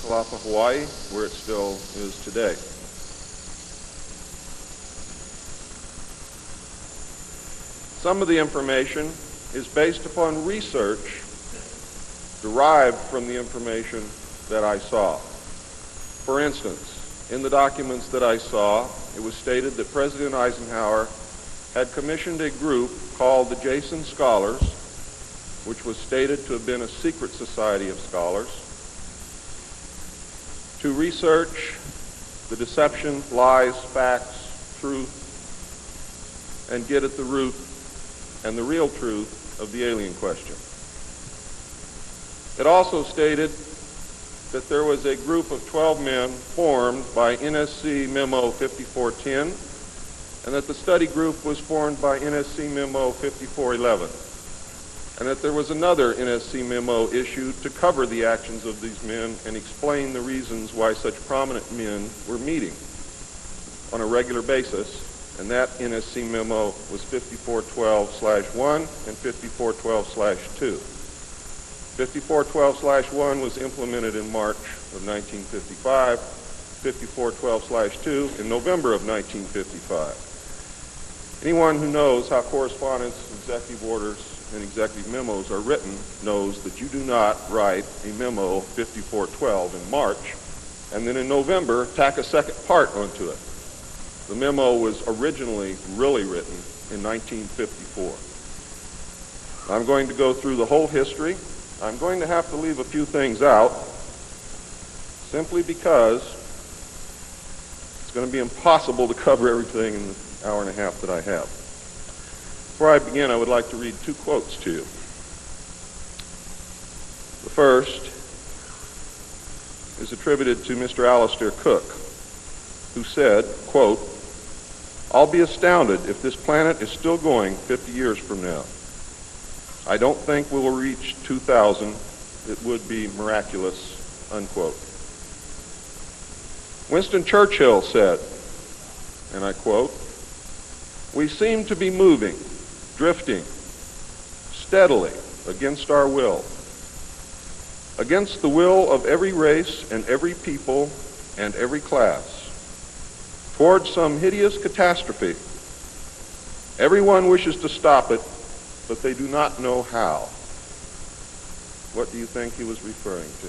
Kalaupapa, Hawaii, where it still is today. Some of the information is based upon research derived from the information that I saw. For instance, in the documents that I saw, it was stated that President Eisenhower had commissioned a group called the Jason Scholars, which was stated to have been a secret society of scholars, to research the deception, lies, facts, truth, and get at the root and the real truth of the alien question. It also stated that there was a group of 12 men formed by NSC Memo 5410, and that the study group was formed by NSC Memo 5411, and that there was another NSC memo issued to cover the actions of these men and explain the reasons why such prominent men were meeting on a regular basis, and that NSC memo was 5412/1 and 5412/2. 5412/1 was implemented in March of 1955, 5412/2 in November of 1955. Anyone who knows how correspondence, executive orders, and executive memos are written knows that you do not write a memo 5412 in March and then in November tack a second part onto it. The memo was originally really written in 1954. I'm going to go through the whole history. I'm going to have to leave a few things out simply because it's going to be impossible to cover everything in the hour and a half that I have. Before I begin, I would like to read two quotes to you. The first is attributed to Mr. Alistair Cook, who said, quote, "I'll be astounded if this planet is still going 50 years from now. I don't think we will reach 2000. It would be miraculous," unquote. Winston Churchill said, and I quote, "We seem to be moving, drifting, steadily against our will, against the will of every race and every people and every class, towards some hideous catastrophe. Everyone wishes to stop it, but they do not know how." What do you think he was referring to?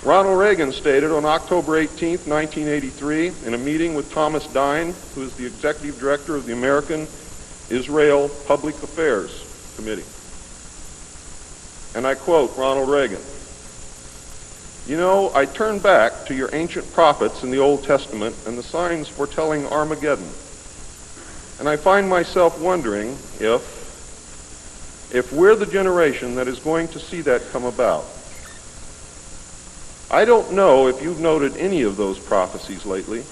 Ronald Reagan stated on October 18, 1983, in a meeting with Thomas Dine, who is the executive director of the American Israel Public Affairs Committee. And I quote Ronald Reagan, "You know, I turn back to your ancient prophets in the Old Testament and the signs foretelling Armageddon. And I find myself wondering if we're the generation that is going to see that come about. I don't know if you've noted any of those prophecies lately,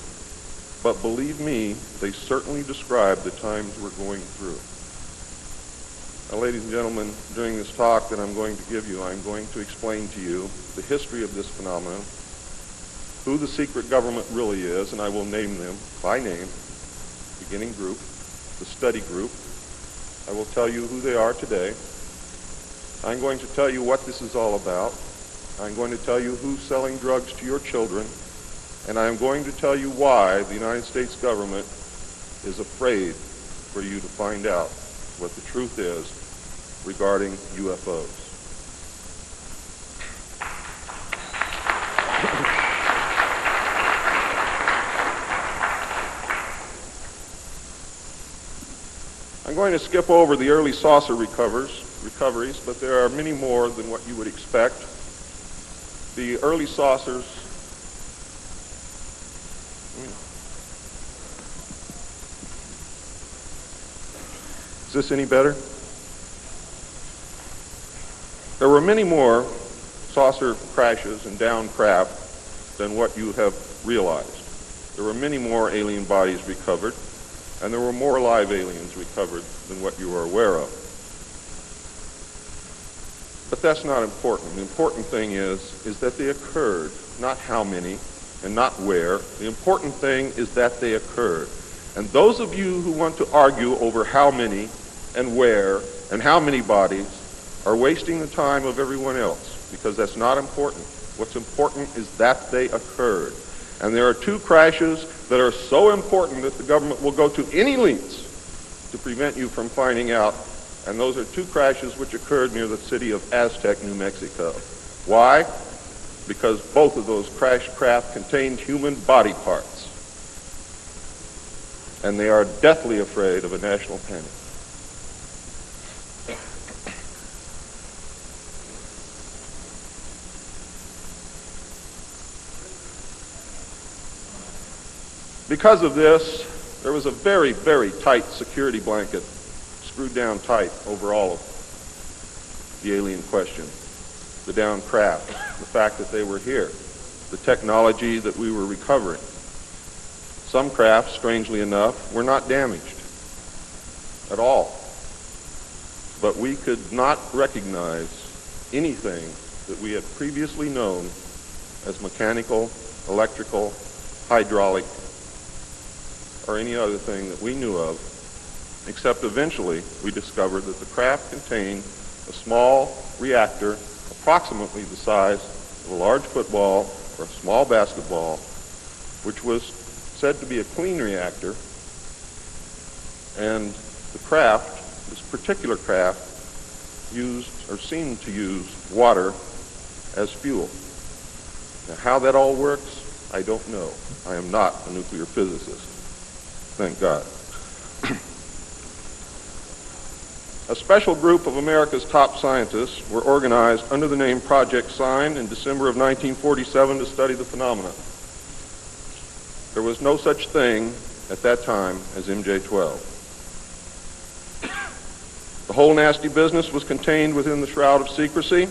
but believe me, they certainly describe the times we're going through." Now, ladies and gentlemen, during this talk that I'm going to give you, I'm going to explain to you the history of this phenomenon, who the secret government really is, and I will name them by name, beginning group, the study group. I will tell you who they are today. I'm going to tell you what this is all about. I'm going to tell you who's selling drugs to your children, and I'm going to tell you why the United States government is afraid for you to find out what the truth is regarding UFOs. I'm going to skip over the early saucer recoveries, but there are many more than what you would expect. The early saucers Is this any better? There were many more saucer crashes and downed craft than what you have realized. There were many more alien bodies recovered, and there were more live aliens recovered than what you are aware of. But that's not important. The important thing is that they occurred, not how many and not where. The important thing is that they occurred. And those of you who want to argue over how many and where and how many bodies are wasting the time of everyone else. because that's not important. What's important is that they occurred. And there are two crashes that are so important that the government will go to any lengths to prevent you from finding out. And those are two crashes which occurred near the city of Aztec, New Mexico. Why? Because both of those crashed craft contained human body parts. And they are deathly afraid of a national panic. Because of this, there was a very, very tight security blanket screwed down tight over all of the alien question. The downed craft, the fact that they were here, the technology that we were recovering. Some craft, strangely enough, were not damaged at all. But we could not recognize anything that we had previously known as mechanical, electrical, hydraulic, or any other thing that we knew of, except eventually we discovered that the craft contained a small reactor approximately the size of a large football or a small basketball, which was said to be a clean reactor, and the craft, this particular craft, used or seemed to use water as fuel. Now, how that all works, I don't know. I am not a nuclear physicist. Thank God. A special group of America's top scientists were organized under the name Project Sign in December of 1947 to study the phenomena. There was no such thing at that time as MJ-12. The whole nasty business was contained within the shroud of secrecy.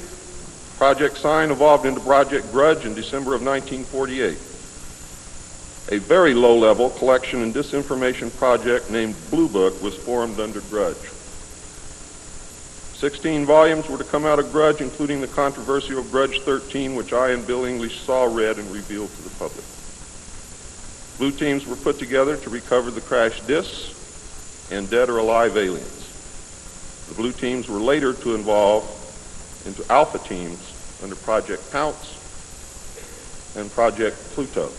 Project Sign evolved into Project Grudge in December of 1948. A very low-level collection and disinformation project named Blue Book was formed under Grudge. 16 volumes were to come out of Grudge, including the controversial Grudge 13, which I and Bill English saw, read, and revealed to the public. Blue teams were put together to recover the crashed discs and dead or alive aliens. The blue teams were later to evolve into alpha teams under Project Pounce and Project Pluto.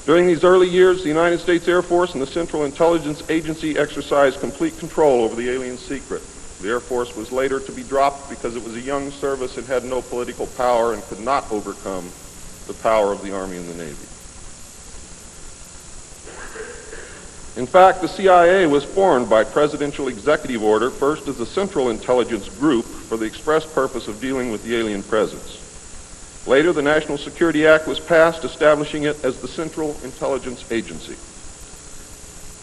During these early years, the United States Air Force and the Central Intelligence Agency exercised complete control over the alien secret. The Air Force was later to be dropped because it was a young service and had no political power and could not overcome the power of the Army and the Navy. In fact, the CIA was formed by presidential executive order, first as a Central Intelligence Group for the express purpose of dealing with the alien presence. Later, the National Security Act was passed, establishing it as the Central Intelligence Agency.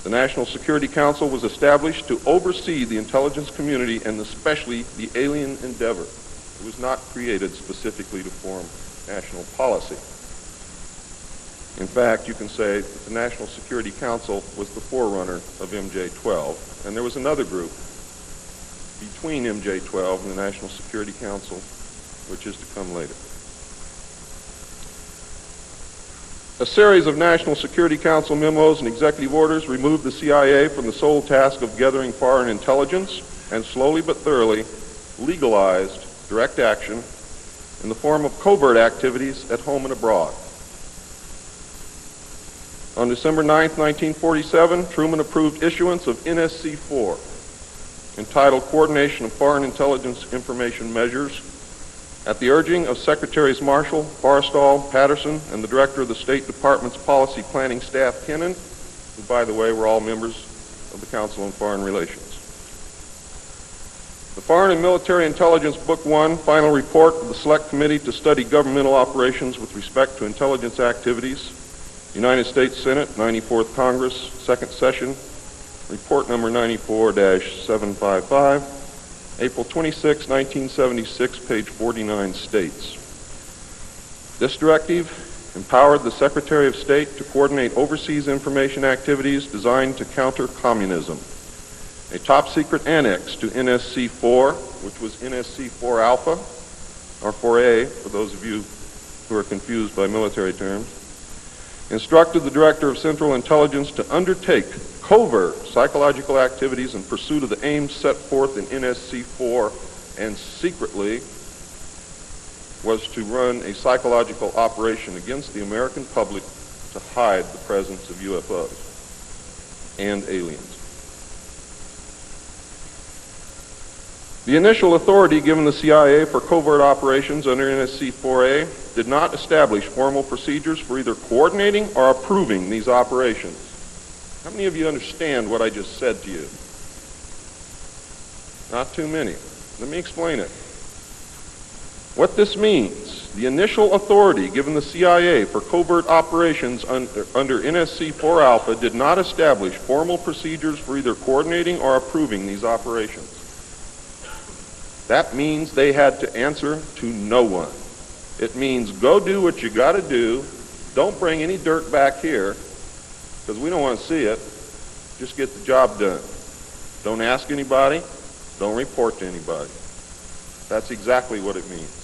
The National Security Council was established to oversee the intelligence community and especially the alien endeavor. It was not created specifically to form national policy. In fact, you can say that the National Security Council was the forerunner of MJ-12, and there was another group between MJ-12 and the National Security Council, which is to come later. A series of National Security Council memos and executive orders removed the CIA from the sole task of gathering foreign intelligence and slowly but thoroughly legalized direct action in the form of covert activities at home and abroad. On December 9, 1947, Truman approved issuance of NSC-4, entitled Coordination of Foreign Intelligence Information Measures, at the urging of Secretaries Marshall, Forrestal, Patterson, and the Director of the State Department's Policy Planning Staff, Kennan, who, by the way, were all members of the Council on Foreign Relations. The Foreign and Military Intelligence Book 1, Final Report of the Select Committee to Study Governmental Operations with Respect to Intelligence Activities, United States Senate, 94th Congress, Second Session, Report number 94-755, April 26, 1976, page 49 states, this directive empowered the Secretary of State to coordinate overseas information activities designed to counter communism. A top-secret annex to NSC-4, which was NSC-4 Alpha, or 4A, for those of you who are confused by military terms, instructed the Director of Central Intelligence to undertake covert psychological activities in pursuit of the aims set forth in NSC-4 and secretly was to run a psychological operation against the American public to hide the presence of UFOs and aliens. The initial authority given the CIA for covert operations under NSC 4A did not establish formal procedures for either coordinating or approving these operations. How many of you understand what I just said to you? Not too many. Let me explain it. What this means, the initial authority given the CIA for covert operations under NSC 4 Alpha did not establish formal procedures for either coordinating or approving these operations. That means they had to answer to no one. It means go do what you got to do. Don't bring any dirt back here because we don't want to see it. Just get the job done. Don't ask anybody. Don't report to anybody. That's exactly what it means.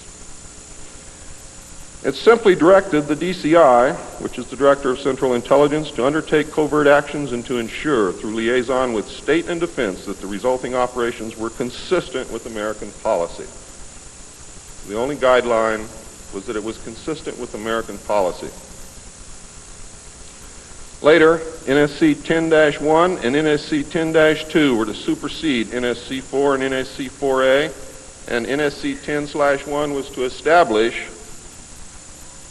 It simply directed the DCI, which is the Director of Central Intelligence, to undertake covert actions and to ensure, through liaison with state and defense, that the resulting operations were consistent with American policy. The only guideline was that it was consistent with American policy. Later, NSC 10-1 and NSC 10-2 were to supersede NSC 4 and NSC 4A, and NSC 10/1 was to establish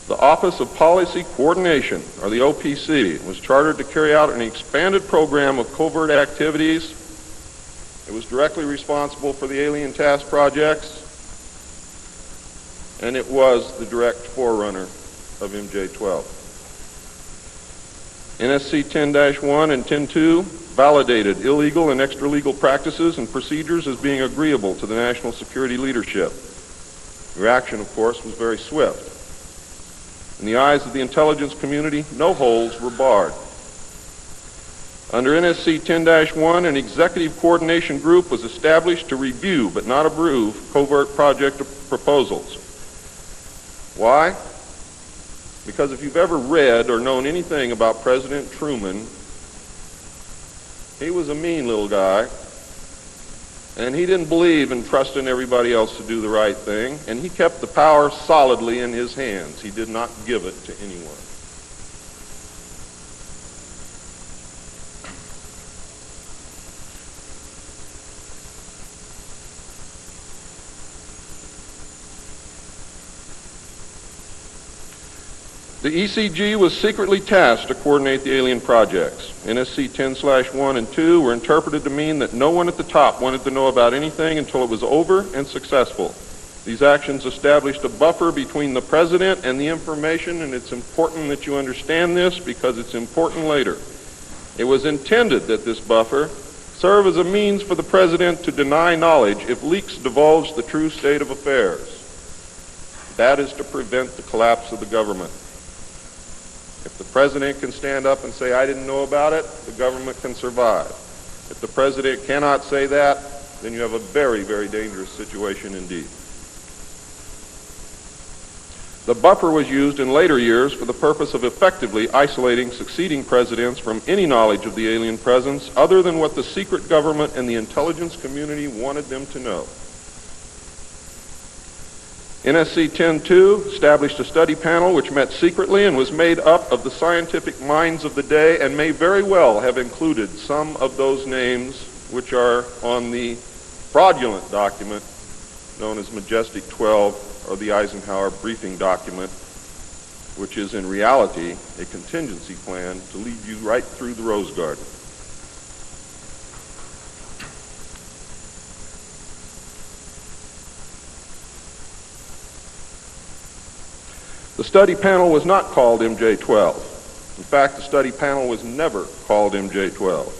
the Office of Policy Coordination, or the OPC, was chartered to carry out an expanded program of covert activities. It was directly responsible for the alien task projects, and it was the direct forerunner of MJ-12. NSC 10-1 and 10-2 validated illegal and extra-legal practices and procedures as being agreeable to the national security leadership. The reaction, of course, was very swift. In the eyes of the intelligence community, no holds were barred. Under NSC 10-1, an executive coordination group was established to review but not approve covert project proposals. Why? Because if you've ever read or known anything about President Truman, he was a mean little guy, and he didn't believe in trusting everybody else to do the right thing, and he kept the power solidly in his hands. He did not give it to anyone. The ECG was secretly tasked to coordinate the alien projects. NSC 10/1 and 2 were interpreted to mean that no one at the top wanted to know about anything until it was over and successful. These actions established a buffer between the president and the information, and it's important that you understand this because it's important later. It was intended that this buffer serve as a means for the president to deny knowledge if leaks divulged the true state of affairs. That is to prevent the collapse of the government. If the president can stand up and say, I didn't know about it, the government can survive. If the president cannot say that, then you have a very, very dangerous situation indeed. The buffer was used in later years for the purpose of effectively isolating succeeding presidents from any knowledge of the alien presence other than what the secret government and the intelligence community wanted them to know. NSC 10-2 established a study panel which met secretly and was made up of the scientific minds of the day and may very well have included some of those names which are on the fraudulent document known as Majestic 12 or the Eisenhower briefing document, which is in reality a contingency plan to lead you right through the Rose Garden. The study panel was not called MJ-12. In fact, the study panel was never called MJ-12.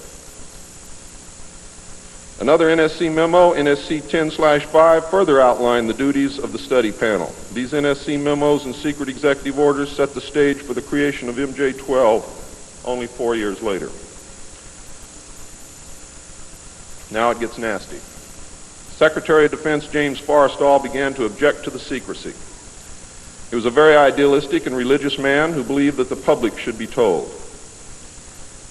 Another NSC memo, NSC 10/5, further outlined the duties of the study panel. These NSC memos and secret executive orders set the stage for the creation of MJ-12 only 4 years later. Now it gets nasty. Secretary of Defense James Forrestal began to object to the secrecy. He was a very idealistic and religious man who believed that the public should be told.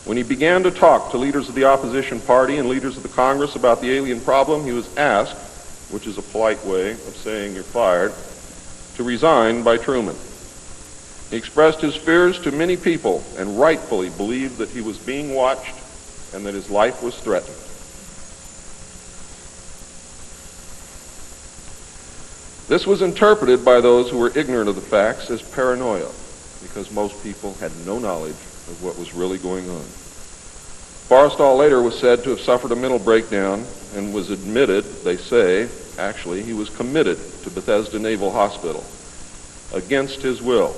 When he began to talk to leaders of the opposition party and leaders of the Congress about the alien problem, he was asked, which is a polite way of saying you're fired, to resign by Truman. He expressed his fears to many people and rightfully believed that he was being watched and that his life was threatened. This was interpreted by those who were ignorant of the facts as paranoia, because most people had no knowledge of what was really going on. Forrestal later was said to have suffered a mental breakdown and was admitted, they say, actually, he was committed to Bethesda Naval Hospital against his will.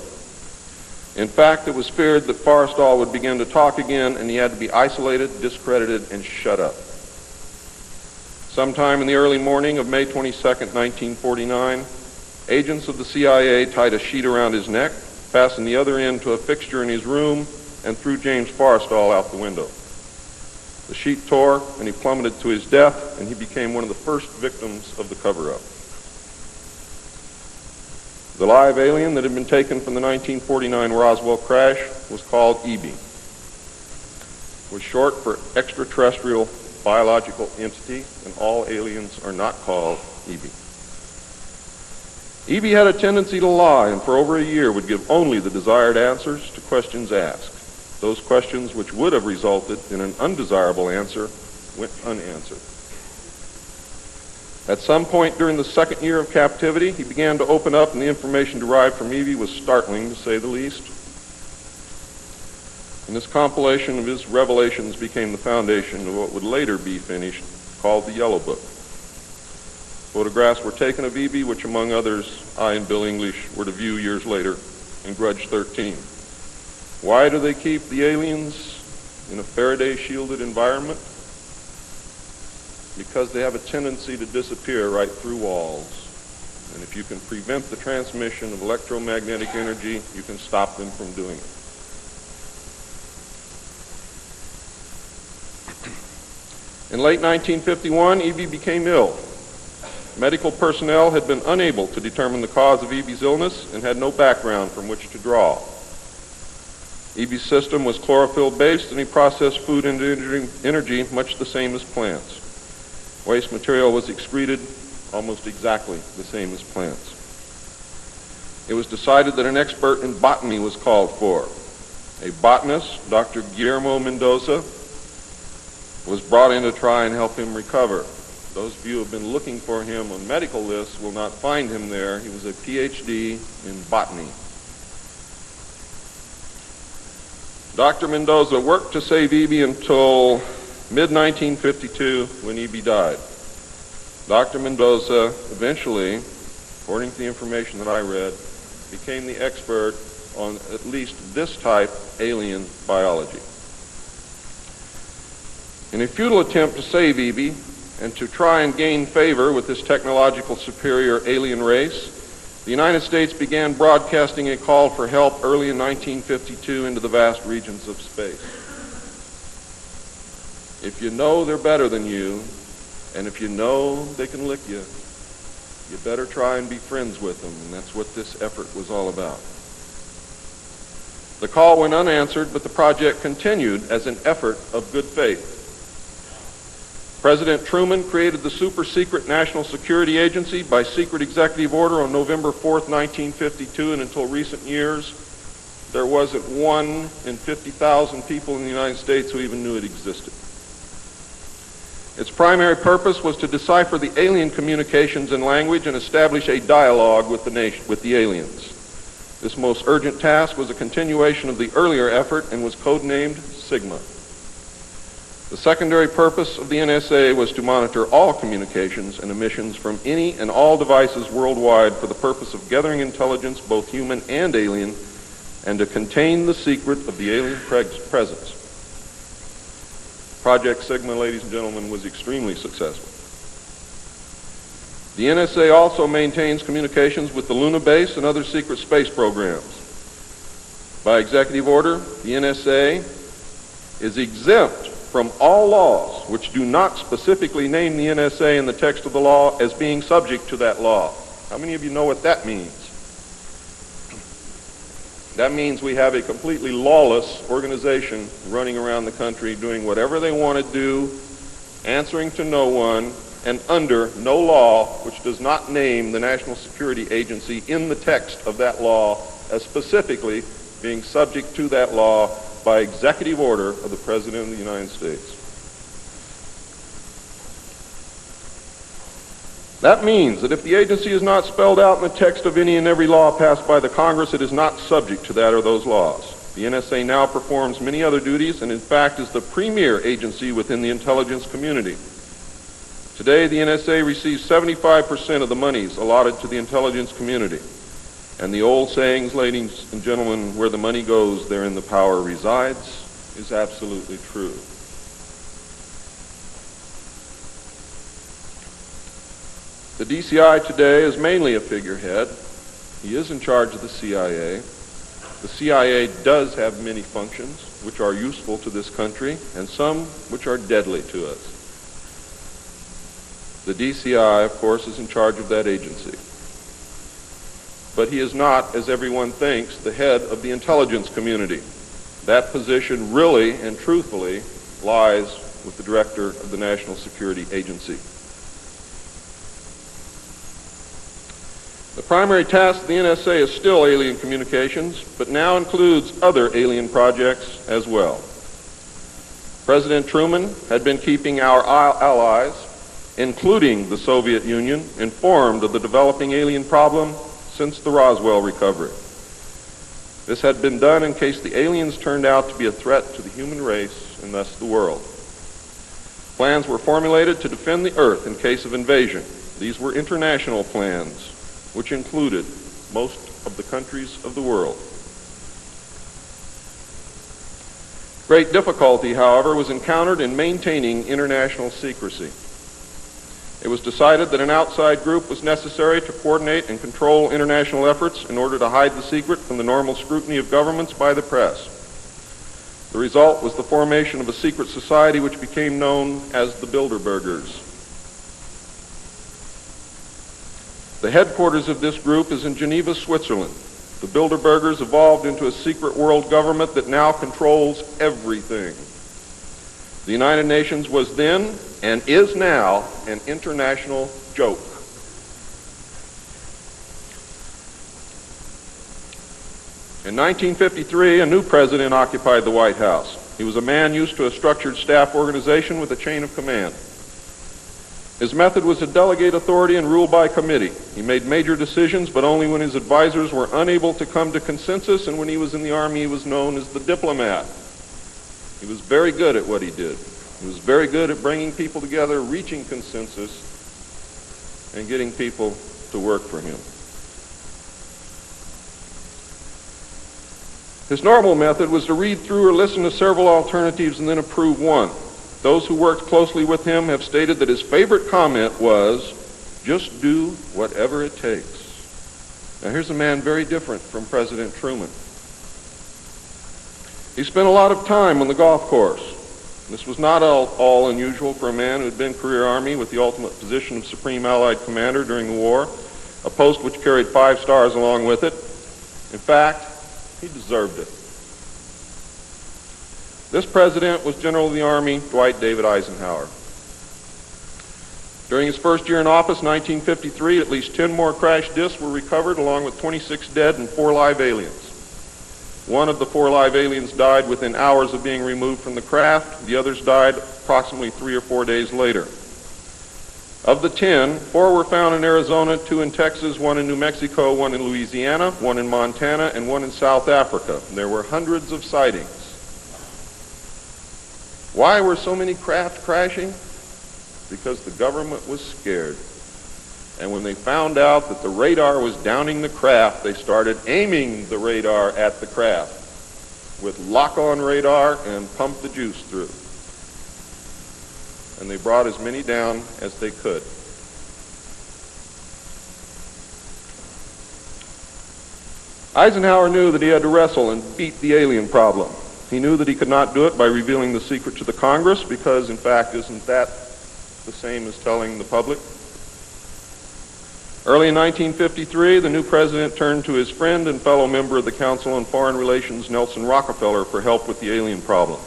In fact, it was feared that Forrestal would begin to talk again and he had to be isolated, discredited, and shut up. Sometime in the early morning of May 22nd, 1949, agents of the CIA tied a sheet around his neck, fastened the other end to a fixture in his room, and threw James Forrestal out the window. The sheet tore, and he plummeted to his death, and he became one of the first victims of the cover-up. The live alien that had been taken from the 1949 Roswell crash was called EB. It was short for extraterrestrial biological entity, and all aliens are not called EB. EB had a tendency to lie, and for over a year would give only the desired answers to questions asked. Those questions which would have resulted in an undesirable answer went unanswered. At some point during the second year of captivity, he began to open up, and the information derived from EB was startling, to say the least. And this compilation of his revelations became the foundation of what would later be finished, called the Yellow Book. Photographs were taken of EB, which among others, I and Bill English were to view years later in Grudge 13. Why do they keep the aliens in a Faraday-shielded environment? Because they have a tendency to disappear right through walls. And if you can prevent the transmission of electromagnetic energy, you can stop them from doing it. In late 1951, EB became ill. Medical personnel had been unable to determine the cause of EB's illness and had no background from which to draw. EB's system was chlorophyll-based, and he processed food into energy much the same as plants. Waste material was excreted almost exactly the same as plants. It was decided that an expert in botany was called for. A botanist, Dr. Guillermo Mendoza, was brought in to try and help him recover. Those of you who have been looking for him on medical lists will not find him there. He was a PhD in botany. Dr. Mendoza worked to save EB until mid-1952 when EB died. Dr. Mendoza eventually, according to the information that I read, became the expert on at least this type alien biology. In a futile attempt to save EB and to try and gain favor with this technological superior alien race, the United States began broadcasting a call for help early in 1952 into the vast regions of space. If you know they're better than you, and if you know they can lick you, you better try and be friends with them, and that's what this effort was all about. The call went unanswered, but the project continued as an effort of good faith. President Truman created the super-secret National Security Agency by secret executive order on November 4th, 1952, and until recent years, there wasn't one in 50,000 people in the United States who even knew it existed. Its primary purpose was to decipher the alien communications and language and establish a dialogue with the aliens. This most urgent task was a continuation of the earlier effort and was codenamed Sigma. The secondary purpose of the NSA was to monitor all communications and emissions from any and all devices worldwide for the purpose of gathering intelligence, both human and alien, and to contain the secret of the alien presence. Project Sigma, ladies and gentlemen, was extremely successful. The NSA also maintains communications with the Luna base and other secret space programs. By executive order, the NSA is exempt from all laws which do not specifically name the NSA in the text of the law as being subject to that law. How many of you know what that means? That means we have a completely lawless organization running around the country doing whatever they want to do, answering to no one, and under no law which does not name the National Security Agency in the text of that law as specifically being subject to that law by executive order of the President of the United States. That means that if the agency is not spelled out in the text of any and every law passed by the Congress, it is not subject to that or those laws. The NSA now performs many other duties and in fact is the premier agency within the intelligence community. Today, the NSA receives 75% of the monies allotted to the intelligence community. And the old sayings, ladies and gentlemen, where the money goes, therein the power resides, is absolutely true. The DCI today is mainly a figurehead. He is in charge of the CIA. The CIA does have many functions which are useful to this country and some which are deadly to us. The DCI, of course, is in charge of that agency. But he is not, as everyone thinks, the head of the intelligence community. That position really and truthfully lies with the director of the National Security Agency. The primary task of the NSA is still alien communications, but now includes other alien projects as well. President Truman had been keeping our allies, including the Soviet Union, informed of the developing alien problem since the Roswell recovery. This had been done in case the aliens turned out to be a threat to the human race and thus the world. Plans were formulated to defend the Earth in case of invasion. These were international plans, which included most of the countries of the world. Great difficulty, however, was encountered in maintaining international secrecy. It was decided that an outside group was necessary to coordinate and control international efforts in order to hide the secret from the normal scrutiny of governments by the press. The result was the formation of a secret society which became known as the Bilderbergers. The headquarters of this group is in Geneva, Switzerland. The Bilderbergers evolved into a secret world government that now controls everything. The United Nations was then, and is now, an international joke. In 1953, a new president occupied the White House. He was a man used to a structured staff organization with a chain of command. His method was to delegate authority and rule by committee. He made major decisions, but only when his advisors were unable to come to consensus, and when he was in the Army, he was known as the diplomat. He was very good at what he did. He was very good at bringing people together, reaching consensus, and getting people to work for him. His normal method was to read through or listen to several alternatives and then approve one. Those who worked closely with him have stated that his favorite comment was, "Just do whatever it takes." Now here's a man very different from President Truman. He spent a lot of time on the golf course. This was not all unusual for a man who had been career Army with the ultimate position of Supreme Allied Commander during the war, a post which carried 5 stars along with it. In fact, he deserved it. This president was General of the Army Dwight David Eisenhower. During his first year in office, 1953, at least 10 more crash disks were recovered, along with 26 dead and 4 live aliens. One of the 4 live aliens died within hours of being removed from the craft. The others died approximately 3 or 4 days later. Of the 10, 4 were found in Arizona, 2 in Texas, 1 in New Mexico, 1 in Louisiana, 1 in Montana, and 1 in South Africa. There were hundreds of sightings. Why were so many craft crashing? Because the government was scared. And when they found out that the radar was downing the craft, they started aiming the radar at the craft with lock-on radar and pumped the juice through. And they brought as many down as they could. Eisenhower knew that he had to wrestle and beat the alien problem. He knew that he could not do it by revealing the secret to the Congress, because, in fact, isn't that the same as telling the public? Early in 1953, the new president turned to his friend and fellow member of the Council on Foreign Relations, Nelson Rockefeller, for help with the alien problem.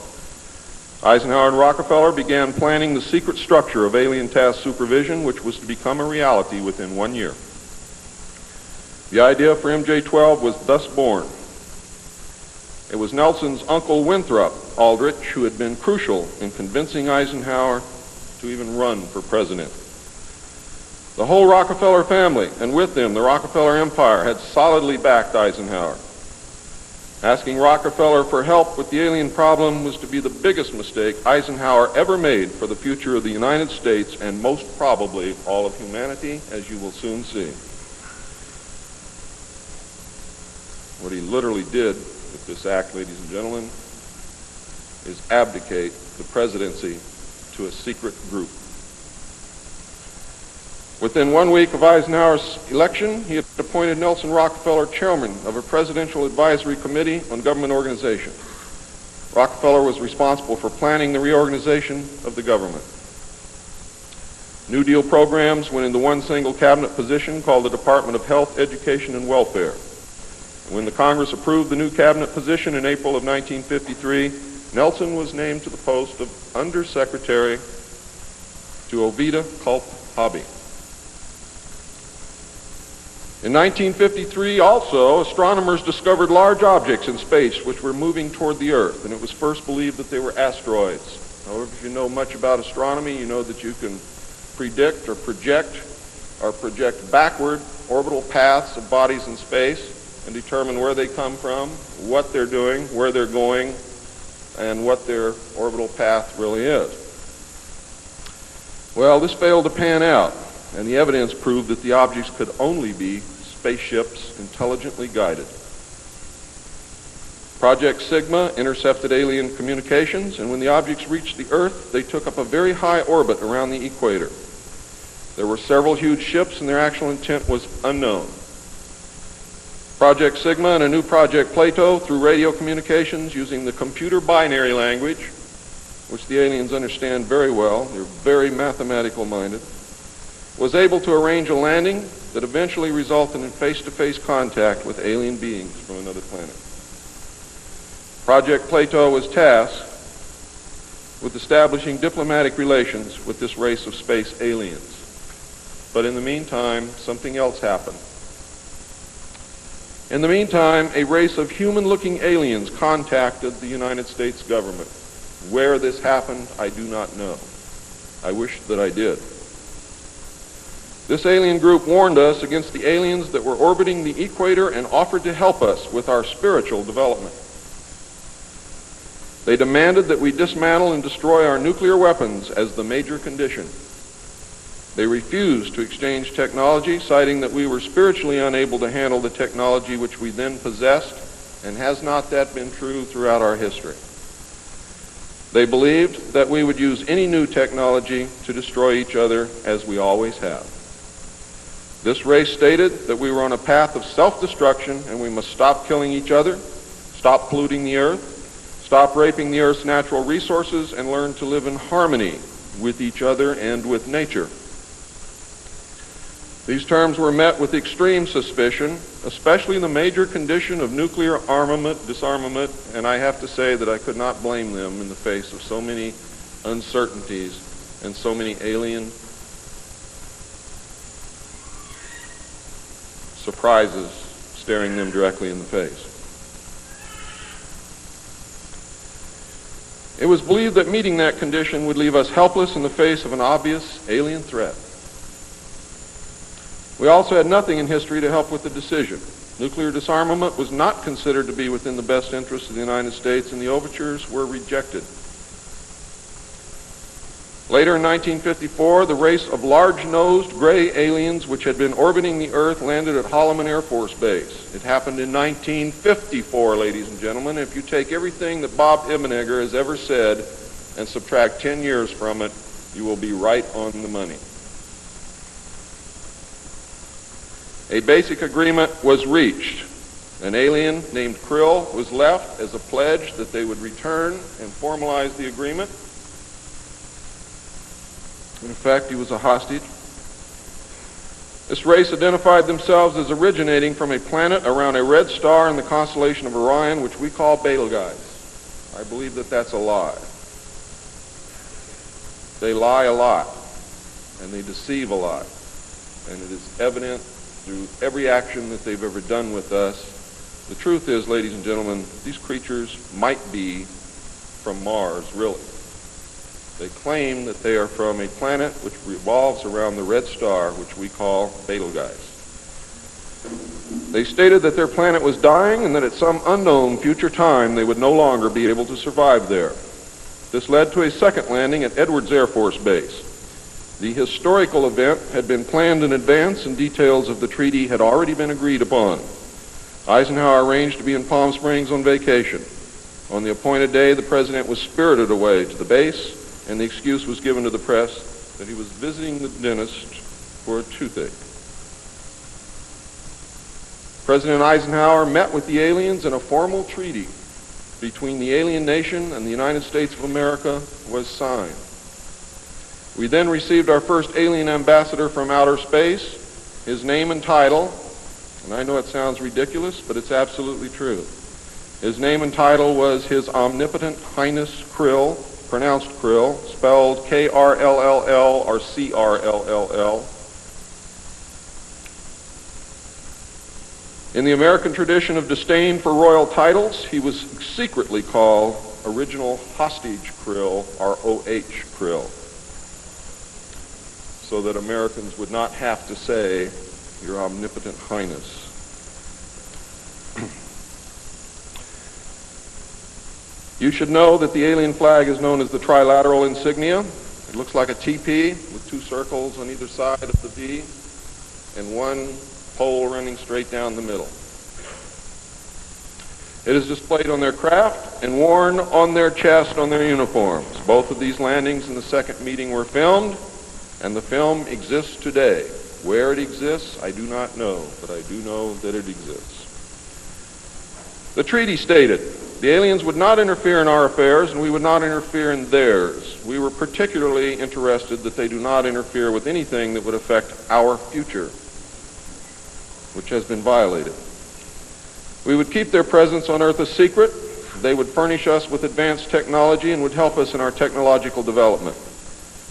Eisenhower and Rockefeller began planning the secret structure of alien task supervision, which was to become a reality within 1 year. The idea for MJ-12 was thus born. It was Nelson's uncle Winthrop Aldrich who had been crucial in convincing Eisenhower to even run for president. The whole Rockefeller family, and with them the Rockefeller Empire, had solidly backed Eisenhower. Asking Rockefeller for help with the alien problem was to be the biggest mistake Eisenhower ever made for the future of the United States and most probably all of humanity, as you will soon see. What he literally did with this act, ladies and gentlemen, is abdicate the presidency to a secret group. Within 1 week of Eisenhower's election, he had appointed Nelson Rockefeller chairman of a presidential advisory committee on government organization. Rockefeller was responsible for planning the reorganization of the government. New Deal programs went into one single cabinet position called the Department of Health, Education, and Welfare. When the Congress approved the new cabinet position in April of 1953, Nelson was named to the post of Undersecretary to Ovida Culp Hobby. In 1953, also, astronomers discovered large objects in space which were moving toward the Earth, and it was first believed that they were asteroids. However, if you know much about astronomy, you know that you can predict or project backward orbital paths of bodies in space and determine where they come from, what they're doing, where they're going, and what their orbital path really is. Well, this failed to pan out, and the evidence proved that the objects could only be spaceships intelligently guided. Project Sigma intercepted alien communications, and when the objects reached the Earth, they took up a very high orbit around the equator. There were several huge ships, and their actual intent was unknown. Project Sigma and a new Project Plato, through radio communications using the computer binary language, which the aliens understand very well, they're very mathematical minded, was able to arrange a landing that eventually resulted in face-to-face contact with alien beings from another planet. Project Plato was tasked with establishing diplomatic relations with this race of space aliens. But in the meantime, something else happened. In the meantime, a race of human-looking aliens contacted the United States government. Where this happened, I do not know. I wish that I did. This alien group warned us against the aliens that were orbiting the equator and offered to help us with our spiritual development. They demanded that we dismantle and destroy our nuclear weapons as the major condition. They refused to exchange technology, citing that we were spiritually unable to handle the technology which we then possessed, and has not that been true throughout our history? They believed that we would use any new technology to destroy each other, as we always have. This race stated that we were on a path of self-destruction, and we must stop killing each other, stop polluting the earth, stop raping the earth's natural resources, and learn to live in harmony with each other and with nature. These terms were met with extreme suspicion, especially the major condition of nuclear armament, disarmament, and I have to say that I could not blame them in the face of so many uncertainties and so many alien surprises staring them directly in the face. It was believed that meeting that condition would leave us helpless in the face of an obvious alien threat. We also had nothing in history to help with the decision. Nuclear disarmament was not considered to be within the best interests of the United States, and the overtures were rejected. Later in 1954, the race of large-nosed gray aliens which had been orbiting the Earth landed at Holloman Air Force Base. It happened in 1954, ladies and gentlemen. If you take everything that Bob Ebenegger has ever said and subtract 10 years from it, you will be right on the money. A basic agreement was reached. An alien named Krill was left as a pledge that they would return and formalize the agreement. In effect, he was a hostage. This race identified themselves as originating from a planet around a red star in the constellation of Orion, which we call Betelgeuse. I believe that that's a lie. They lie a lot, and they deceive a lot. And it is evident through every action that they've ever done with us. The truth is, ladies and gentlemen, these creatures might be from Mars, really. They claim that they are from a planet which revolves around the red star, which we call Betelgeuse. They stated that their planet was dying and that at some unknown future time they would no longer be able to survive there. This led to a second landing at Edwards Air Force Base. The historical event had been planned in advance and details of the treaty had already been agreed upon. Eisenhower arranged to be in Palm Springs on vacation. On the appointed day, the president was spirited away to the base, and the excuse was given to the press that he was visiting the dentist for a toothache. President Eisenhower met with the aliens, and a formal treaty between the alien nation and the United States of America was signed. We then received our first alien ambassador from outer space. His name and title, and I know it sounds ridiculous, but it's absolutely true. His name and title was His Omnipotent Highness Krill, pronounced Krill, spelled K-R-L-L-L or C-R-L-L-L. In the American tradition of disdain for royal titles, he was secretly called Original Hostage Krill, or O.H. Krill, so that Americans would not have to say, Your Omnipotent Highness. You should know that the alien flag is known as the trilateral insignia. It looks like a TP with two circles on either side of the V and one pole running straight down the middle. It is displayed on their craft and worn on their chest on their uniforms. Both of these landings in the second meeting were filmed, and the film exists today. Where it exists, I do not know, but I do know that it exists. The treaty stated, the aliens would not interfere in our affairs, and we would not interfere in theirs. We were particularly interested that they do not interfere with anything that would affect our future, which has been violated. We would keep their presence on Earth a secret. They would furnish us with advanced technology and would help us in our technological development.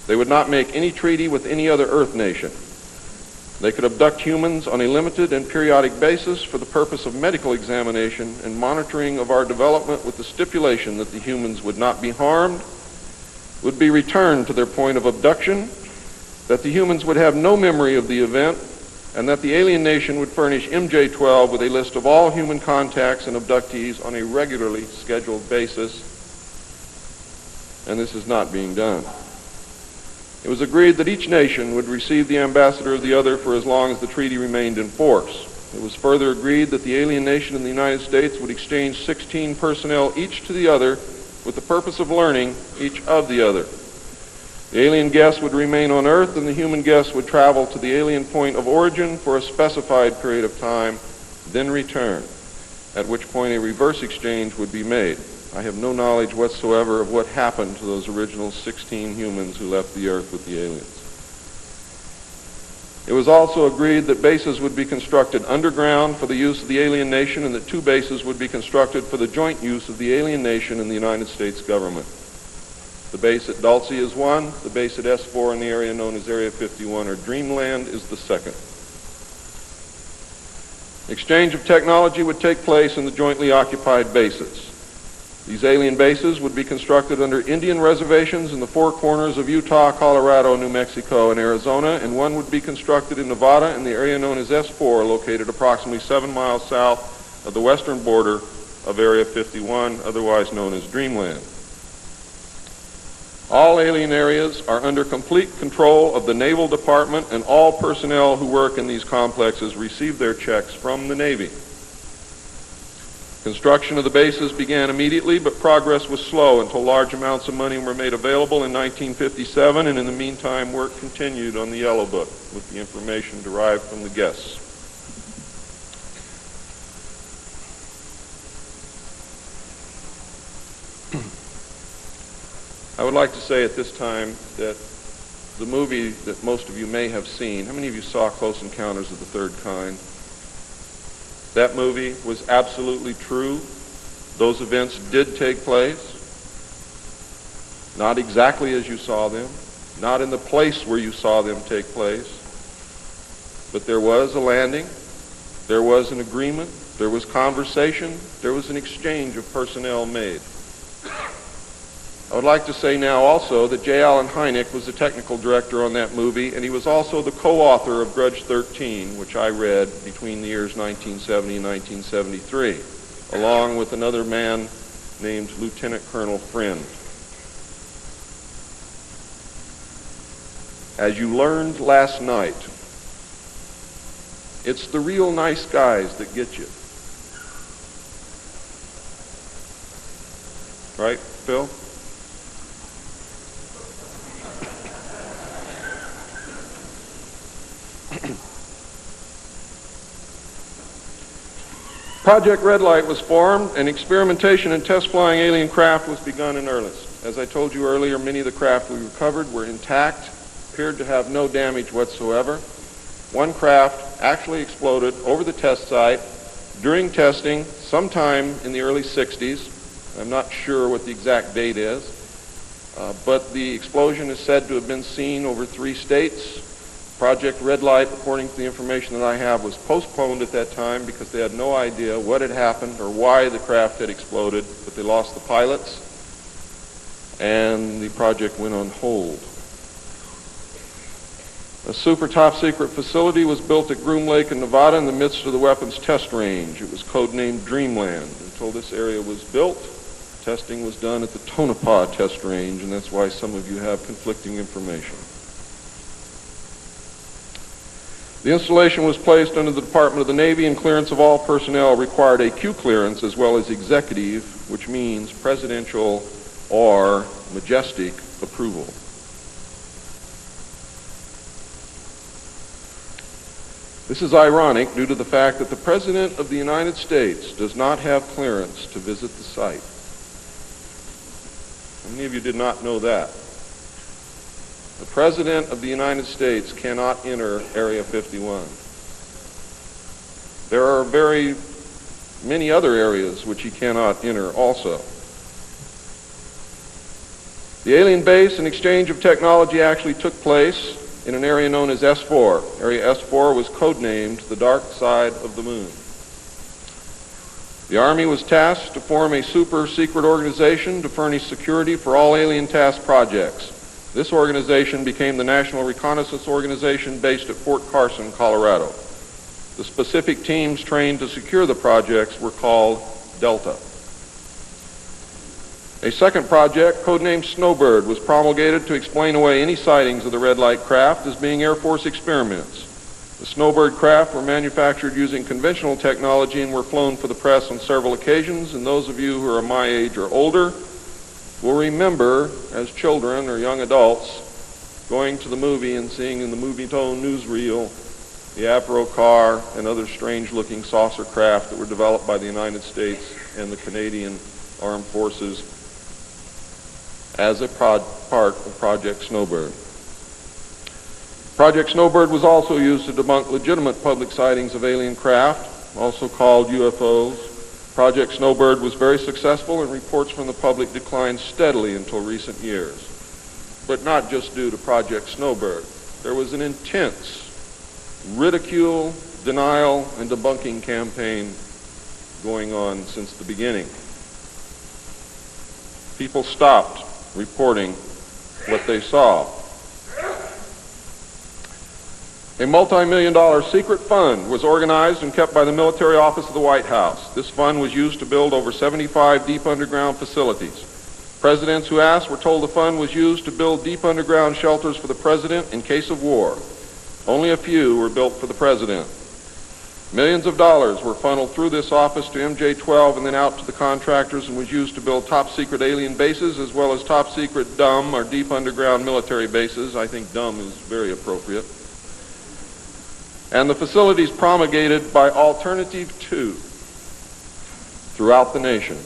They would not make any treaty with any other Earth nation. They could abduct humans on a limited and periodic basis for the purpose of medical examination and monitoring of our development, with the stipulation that the humans would not be harmed, would be returned to their point of abduction, that the humans would have no memory of the event, and that the alien nation would furnish MJ-12 with a list of all human contacts and abductees on a regularly scheduled basis. And this is not being done. It was agreed that each nation would receive the ambassador of the other for as long as the treaty remained in force. It was further agreed that the alien nation and the United States would exchange 16 personnel each to the other with the purpose of learning each of the other. The alien guests would remain on Earth, and the human guests would travel to the alien point of origin for a specified period of time, then return, at which point a reverse exchange would be made. I have no knowledge whatsoever of what happened to those original 16 humans who left the Earth with the aliens. It was also agreed that bases would be constructed underground for the use of the alien nation, and that 2 bases would be constructed for the joint use of the alien nation and the United States government. The base at Dulce is one, the base at S4 in the area known as Area 51 or Dreamland is the second. Exchange of technology would take place in the jointly occupied bases. These alien bases would be constructed under Indian reservations in the 4 corners of Utah, Colorado, New Mexico, and Arizona, and one would be constructed in Nevada in the area known as S4, located approximately 7 miles south of the western border of Area 51, otherwise known as Dreamland. All alien areas are under complete control of the Naval Department, and all personnel who work in these complexes receive their checks from the Navy. Construction of the bases began immediately, but progress was slow until large amounts of money were made available in 1957, and in the meantime work continued on the Yellow Book with the information derived from the guests. I would like to say at this time that the movie that most of you may have seen, how many of you saw Close Encounters of the Third Kind? That movie was absolutely true. Those events did take place, not exactly as you saw them, not in the place where you saw them take place, but there was a landing, there was an agreement, there was conversation, there was an exchange of personnel made. I would like to say now also that J. Allen Hynek was the technical director on that movie, and he was also the co-author of Grudge 13, which I read between the years 1970 and 1973, along with another man named Lieutenant Colonel Friend. As you learned last night, it's the real nice guys that get you. Right, Phil? Project Red Light was formed, and experimentation and test flying alien craft was begun in earnest. As I told you earlier, many of the craft we recovered were intact, appeared to have no damage whatsoever. One craft actually exploded over the test site during testing sometime in the early 60s. I'm not sure what the exact date is, but the explosion is said to have been seen over 3 states. Project Red Light, according to the information that I have, was postponed at that time because they had no idea what had happened or why the craft had exploded, but they lost the pilots, and the project went on hold. A super top secret facility was built at Groom Lake in Nevada in the midst of the weapons test range. It was codenamed Dreamland. Until this area was built, testing was done at the Tonopah test range, and that's why some of you have conflicting information. The installation was placed under the Department of the Navy, and clearance of all personnel required a Q clearance as well as executive, which means presidential or majestic approval. This is ironic due to the fact that the President of the United States does not have clearance to visit the site. How many of you did not know that? The President of the United States cannot enter Area 51. There are very many other areas which he cannot enter also. The alien base and exchange of technology actually took place in an area known as S4. Area S4 was codenamed the Dark Side of the Moon. The Army was tasked to form a super secret organization to furnish security for all alien task projects. This organization became the National Reconnaissance Organization based at Fort Carson, Colorado. The specific teams trained to secure the projects were called Delta. A second project, codenamed Snowbird, was promulgated to explain away any sightings of the red light craft as being Air Force experiments. The Snowbird craft were manufactured using conventional technology and were flown for the press on several occasions, and those of you who are my age or older will remember, as children or young adults, going to the movie and seeing in the Movietone newsreel the Avro car and other strange-looking saucer craft that were developed by the United States and the Canadian Armed Forces as a part of Project Snowbird. Project Snowbird was also used to debunk legitimate public sightings of alien craft, also called UFOs. Project Snowbird was very successful, and reports from the public declined steadily until recent years. But not just due to Project Snowbird. There was an intense ridicule, denial, and debunking campaign going on since the beginning. People stopped reporting what they saw. A multi-million-dollar secret fund was organized and kept by the military office of the White House. This fund was used to build over 75 deep underground facilities. Presidents who asked were told the fund was used to build deep underground shelters for the president in case of war. Only a few were built for the president. Millions of dollars were funneled through this office to MJ-12 and then out to the contractors, and was used to build top-secret alien bases as well as top-secret dumb or deep underground military bases. I think dumb is very appropriate. And the facilities promulgated by Alternative 2 throughout the nation.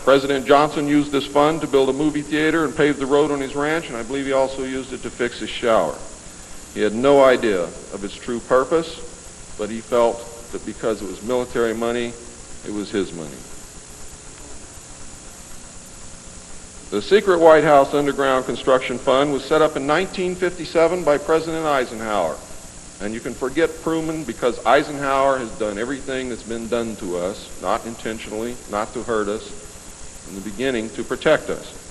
President Johnson used this fund to build a movie theater and pave the road on his ranch, and I believe he also used it to fix his shower. He had no idea of its true purpose, but he felt that because it was military money, it was his money. The secret White House underground construction fund was set up in 1957 by President Eisenhower. And you can forget Truman because Eisenhower has done everything that's been done to us, not intentionally, not to hurt us, in the beginning to protect us.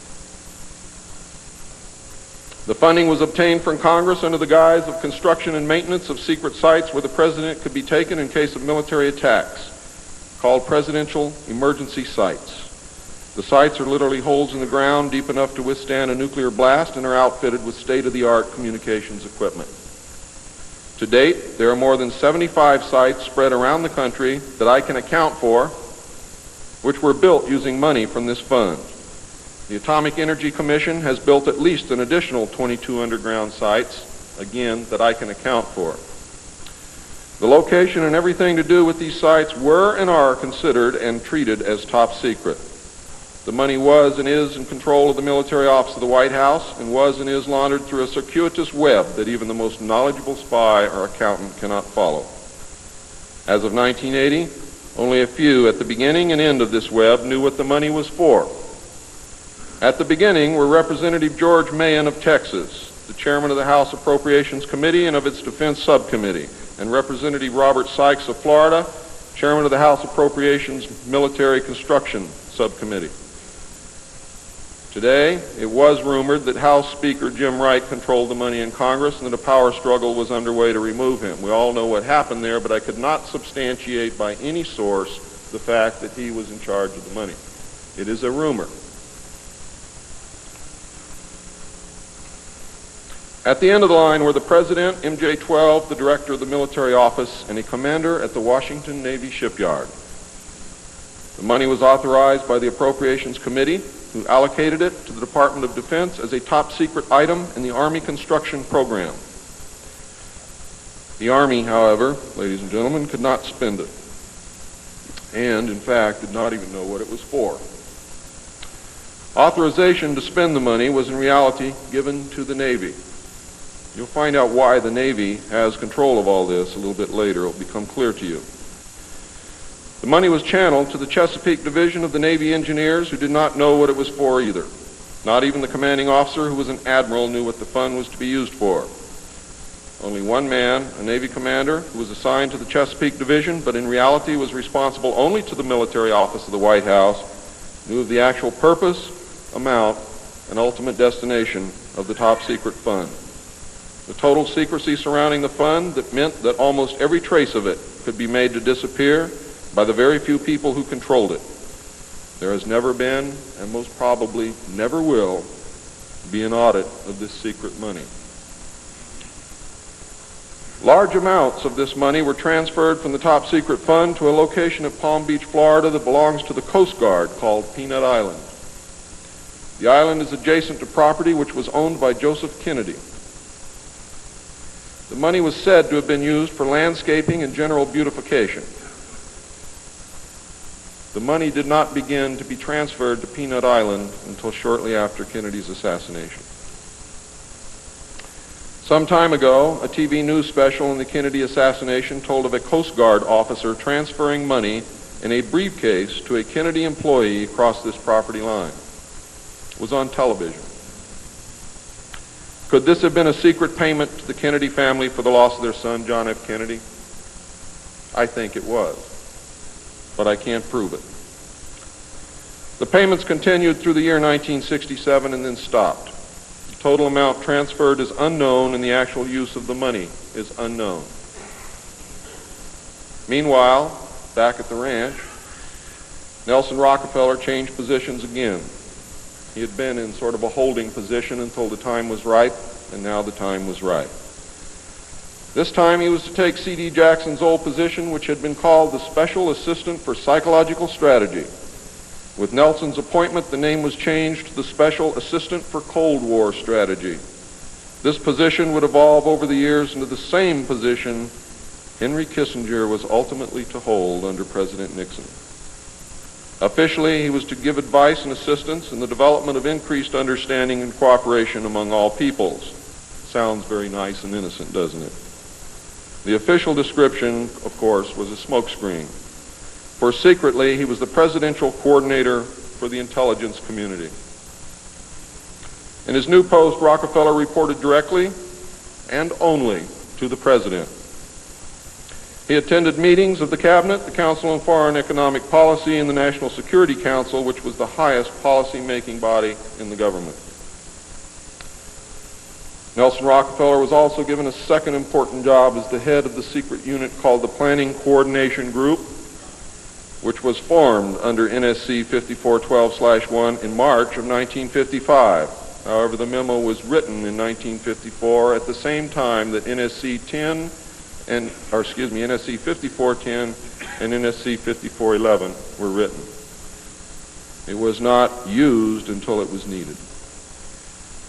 The funding was obtained from Congress under the guise of construction and maintenance of secret sites where the president could be taken in case of military attacks, called presidential emergency sites. The sites are literally holes in the ground deep enough to withstand a nuclear blast and are outfitted with state-of-the-art communications equipment. To date, there are more than 75 sites spread around the country that I can account for, which were built using money from this fund. The Atomic Energy Commission has built at least an additional 22 underground sites, again, that I can account for. The location and everything to do with these sites were and are considered and treated as top secret. The money was and is in control of the military office of the White House and was and is laundered through a circuitous web that even the most knowledgeable spy or accountant cannot follow. As of 1980, only a few at the beginning and end of this web knew what the money was for. At the beginning were Representative George Mahon of Texas, the chairman of the House Appropriations Committee and of its Defense Subcommittee, and Representative Robert Sykes of Florida, chairman of the House Appropriations Military Construction Subcommittee. Today, it was rumored that House Speaker Jim Wright controlled the money in Congress and that a power struggle was underway to remove him. We all know what happened there, but I could not substantiate by any source the fact that he was in charge of the money. It is a rumor. At the end of the line were the President, MJ-12, the Director of the Military Office, and a commander at the Washington Navy Shipyard. The money was authorized by the Appropriations Committee, who allocated it to the Department of Defense as a top secret item in the Army construction program. The Army, however, ladies and gentlemen, could not spend it, and in fact did not even know what it was for. Authorization to spend the money was in reality given to the Navy. You'll find out why the Navy has control of all this a little bit later. It will become clear to you. The money was channeled to the Chesapeake Division of the Navy Engineers, who did not know what it was for either. Not even the commanding officer, who was an admiral, knew what the fund was to be used for. Only one man, a Navy commander, who was assigned to the Chesapeake Division, but in reality was responsible only to the military office of the White House, knew of the actual purpose, amount, and ultimate destination of the top secret fund. The total secrecy surrounding the fund that meant that almost every trace of it could be made to disappear by the very few people who controlled it. There has never been, and most probably never will, be an audit of this secret money. Large amounts of this money were transferred from the top secret fund to a location at Palm Beach, Florida that belongs to the Coast Guard called Peanut Island. The island is adjacent to property which was owned by Joseph Kennedy. The money was said to have been used for landscaping and general beautification. The money did not begin to be transferred to Peanut Island until shortly after Kennedy's assassination. Some time ago, a TV news special on the Kennedy assassination told of a Coast Guard officer transferring money in a briefcase to a Kennedy employee across this property line. It was on television. Could this have been a secret payment to the Kennedy family for the loss of their son, John F. Kennedy? I think it was, but I can't prove it. The payments continued through the year 1967 and then stopped. The total amount transferred is unknown and the actual use of the money is unknown. Meanwhile, back at the ranch, Nelson Rockefeller changed positions again. He had been in sort of a holding position until the time was ripe, and now the time was right. This time he was to take C.D. Jackson's old position, which had been called the Special Assistant for Psychological Strategy. With Nelson's appointment, the name was changed to the Special Assistant for Cold War Strategy. This position would evolve over the years into the same position Henry Kissinger was ultimately to hold under President Nixon. Officially, he was to give advice and assistance in the development of increased understanding and cooperation among all peoples. Sounds very nice and innocent, doesn't it? The official description, of course, was a smokescreen. For secretly, he was the presidential coordinator for the intelligence community. In his new post, Rockefeller reported directly and only to the President. He attended meetings of the Cabinet, the Council on Foreign Economic Policy, and the National Security Council, which was the highest policy-making body in the government. Nelson Rockefeller was also given a second important job as the head of the secret unit called the Planning Coordination Group, which was formed under NSC 5412/1 in March of 1955. However, the memo was written in 1954 at the same time that NSC 5410 and NSC 5411 were written. It was not used until it was needed.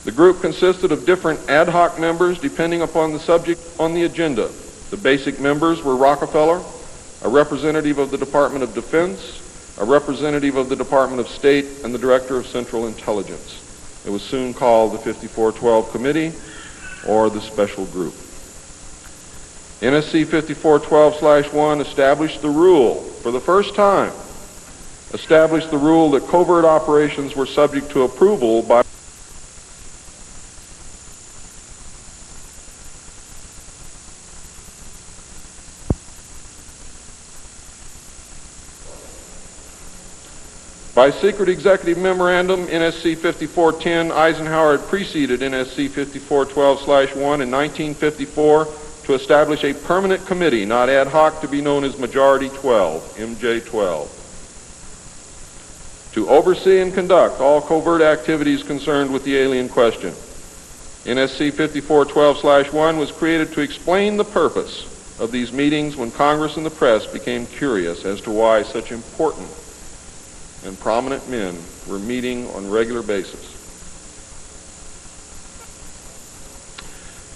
The group consisted of different ad hoc members depending upon the subject on the agenda. The basic members were Rockefeller, a representative of the Department of Defense, a representative of the Department of State, and the Director of Central Intelligence. It was soon called the 5412 Committee, or the Special Group. NSC 5412/1 established the rule, for the first time, established the rule that covert operations were subject to approval by By secret executive memorandum, NSC 5410, Eisenhower had preceded NSC 5412/1 in 1954 to establish a permanent committee, not ad hoc, to be known as Majority 12, MJ12, to oversee and conduct all covert activities concerned with the alien question. NSC 5412/1 was created to explain the purpose of these meetings when Congress and the press became curious as to why such important and prominent men were meeting on a regular basis.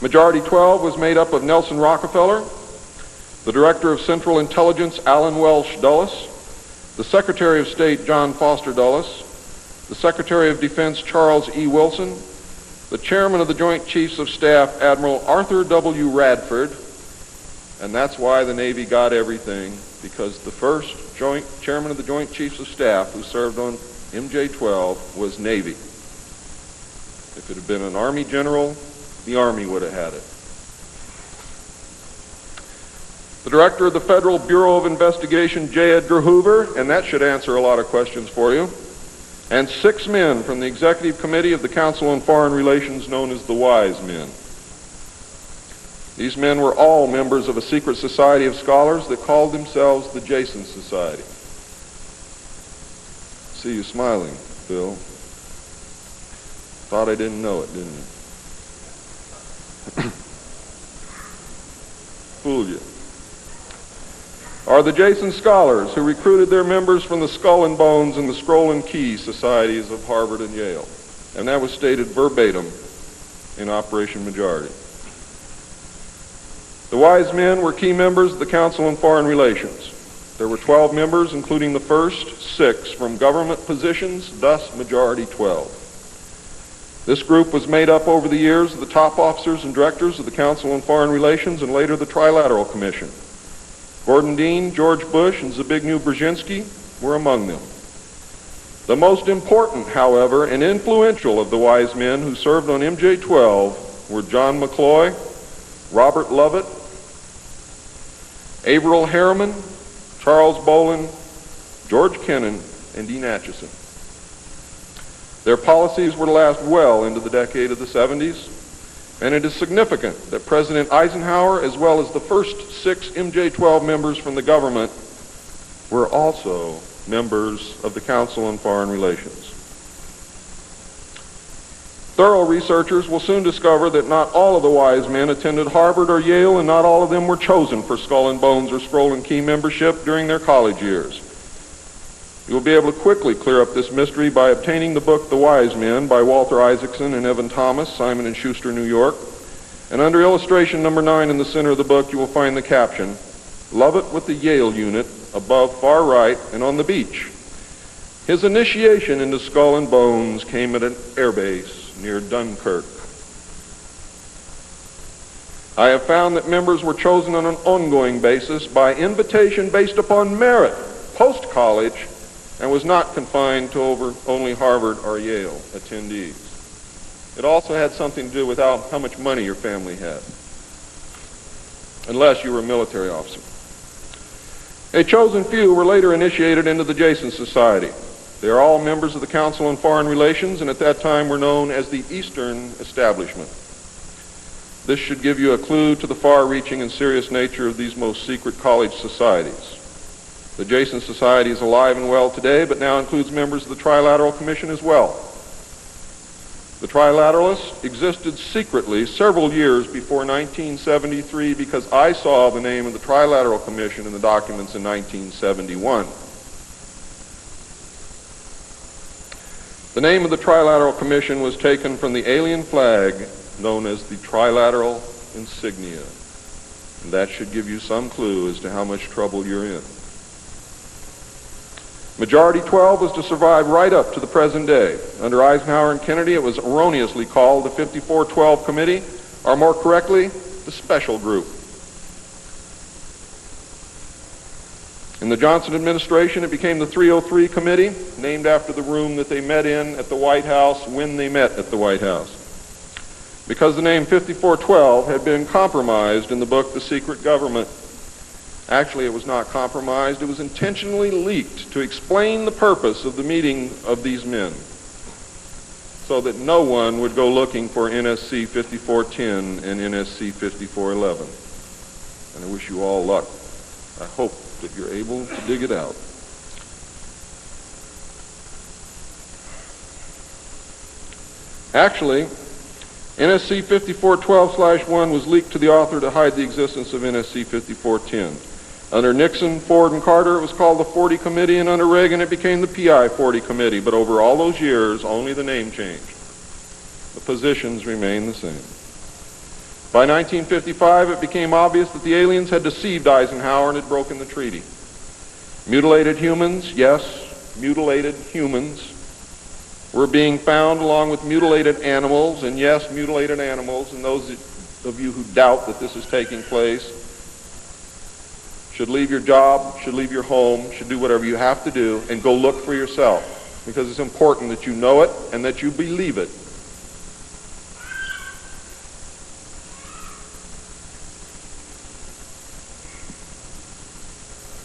Majority 12 was made up of Nelson Rockefeller, the Director of Central Intelligence Allen Welsh Dulles, the Secretary of State John Foster Dulles, the Secretary of Defense Charles E. Wilson, the Chairman of the Joint Chiefs of Staff Admiral Arthur W. Radford, and that's why the Navy got everything, because the first Chairman of the Joint Chiefs of Staff who served on MJ-12 was Navy. If it had been an Army general, the Army would have had it. The Director of the Federal Bureau of Investigation, J. Edgar Hoover, and that should answer a lot of questions for you, and 6 men from the Executive Committee of the Council on Foreign Relations known as the Wise Men. These men were all members of a secret society of scholars that called themselves the Jason Society. See you smiling, Bill. Thought I didn't know it, didn't you? Fooled you. Are the Jason Scholars who recruited their members from the Skull and Bones and the Scroll and Key societies of Harvard and Yale. And that was stated verbatim in Operation Majority. The Wise Men were key members of the Council on Foreign Relations. There were 12 members, including the first 6 from government positions, thus Majority 12. This group was made up over the years of the top officers and directors of the Council on Foreign Relations and later the Trilateral Commission. Gordon Dean, George Bush, and Zbigniew Brzezinski were among them. The most important, however, and influential of the Wise Men who served on MJ-12 were John McCloy, Robert Lovett, Averill Harriman, Charles Bolin, George Kennan, and Dean Acheson. Their policies were to last well into the decade of the 70s, and it is significant that President Eisenhower, as well as the first 6 MJ-12 members from the government, were also members of the Council on Foreign Relations. Thorough researchers will soon discover that not all of the Wise Men attended Harvard or Yale, and not all of them were chosen for Skull and Bones or Scroll and Key membership during their college years. You will be able to quickly clear up this mystery by obtaining the book The Wise Men by Walter Isaacson and Evan Thomas, Simon & Schuster, New York. And under illustration number 9 in the center of the book, you will find the caption, "Lovett with the Yale unit, above far right and on the beach. His initiation into Skull and Bones came at an airbase near Dunkirk. I have found that members were chosen on an ongoing basis by invitation based upon merit, post-college, and was not confined to only Harvard or Yale attendees." It also had something to do with how much money your family had, unless you were a military officer. A chosen few were later initiated into the Jason Society. They are all members of the Council on Foreign Relations, and at that time were known as the Eastern Establishment. This should give you a clue to the far-reaching and serious nature of these most secret college societies. The Jason Society is alive and well today, but now includes members of the Trilateral Commission as well. The Trilateralists existed secretly several years before 1973 because I saw the name of the Trilateral Commission in the documents in 1971. The name of the Trilateral Commission was taken from the alien flag known as the Trilateral Insignia. And that should give you some clue as to how much trouble you're in. Majority 12 was to survive right up to the present day. Under Eisenhower and Kennedy, it was erroneously called the 5412 Committee, or more correctly, the Special Group. In the Johnson administration, it became the 303 Committee, named after the room that they met in at the White House when they met at the White House. Because the name 5412 had been compromised in the book The Secret Government. Actually, it was not compromised. It was intentionally leaked to explain the purpose of the meeting of these men, so that no one would go looking for NSC 5410 and NSC 5411. And I wish you all luck. I hope that you're able to dig it out. Actually, NSC 5412/1 was leaked to the author to hide the existence of NSC 5410. Under Nixon, Ford, and Carter, it was called the 40 Committee, and under Reagan, it became the PI 40 Committee. But over all those years, only the name changed. The positions remained the same. By 1955, it became obvious that the aliens had deceived Eisenhower and had broken the treaty. Mutilated humans, yes, mutilated humans, were being found along with mutilated animals, and yes, mutilated animals, and those of you who doubt that this is taking place should leave your job, should leave your home, should do whatever you have to do, and go look for yourself, because it's important that you know it and that you believe it.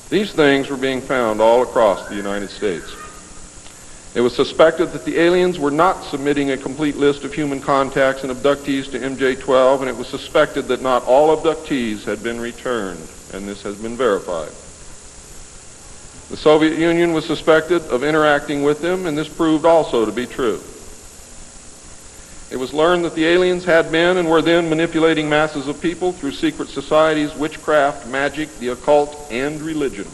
These things were being found all across the United States. It was suspected that the aliens were not submitting a complete list of human contacts and abductees to MJ-12, and it was suspected that not all abductees had been returned, and this has been verified. The Soviet Union was suspected of interacting with them, and this proved also to be true. It was learned that the aliens had been and were then manipulating masses of people through secret societies, witchcraft, magic, the occult, and religion.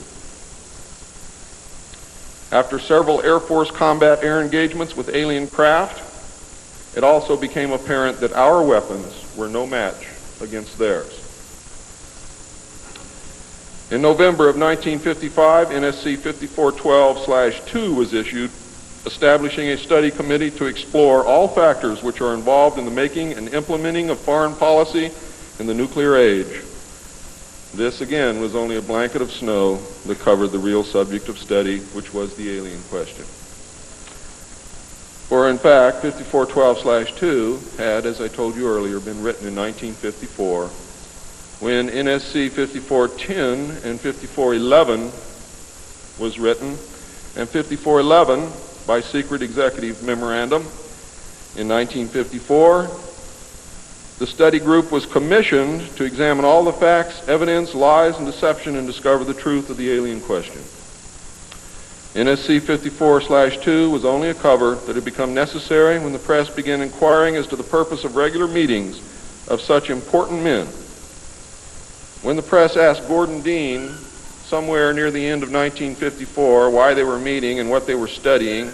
After several Air Force combat air engagements with alien craft, it also became apparent that our weapons were no match against theirs. In November of 1955, NSC 5412/2 was issued, establishing a study committee to explore all factors which are involved in the making and implementing of foreign policy in the nuclear age. This, again, was only a blanket of snow that covered the real subject of study, which was the alien question. For, in fact, 5412/2 had, as I told you earlier, been written in 1954, when NSC 5410 and 5411 was written, and 5411 by secret executive memorandum in 1954. The study group was commissioned to examine all the facts, evidence, lies, and deception and discover the truth of the alien question. NSC 54/2 was only a cover that had become necessary when the press began inquiring as to the purpose of regular meetings of such important men. When the press asked Gordon Dean somewhere near the end of 1954 why they were meeting and what they were studying,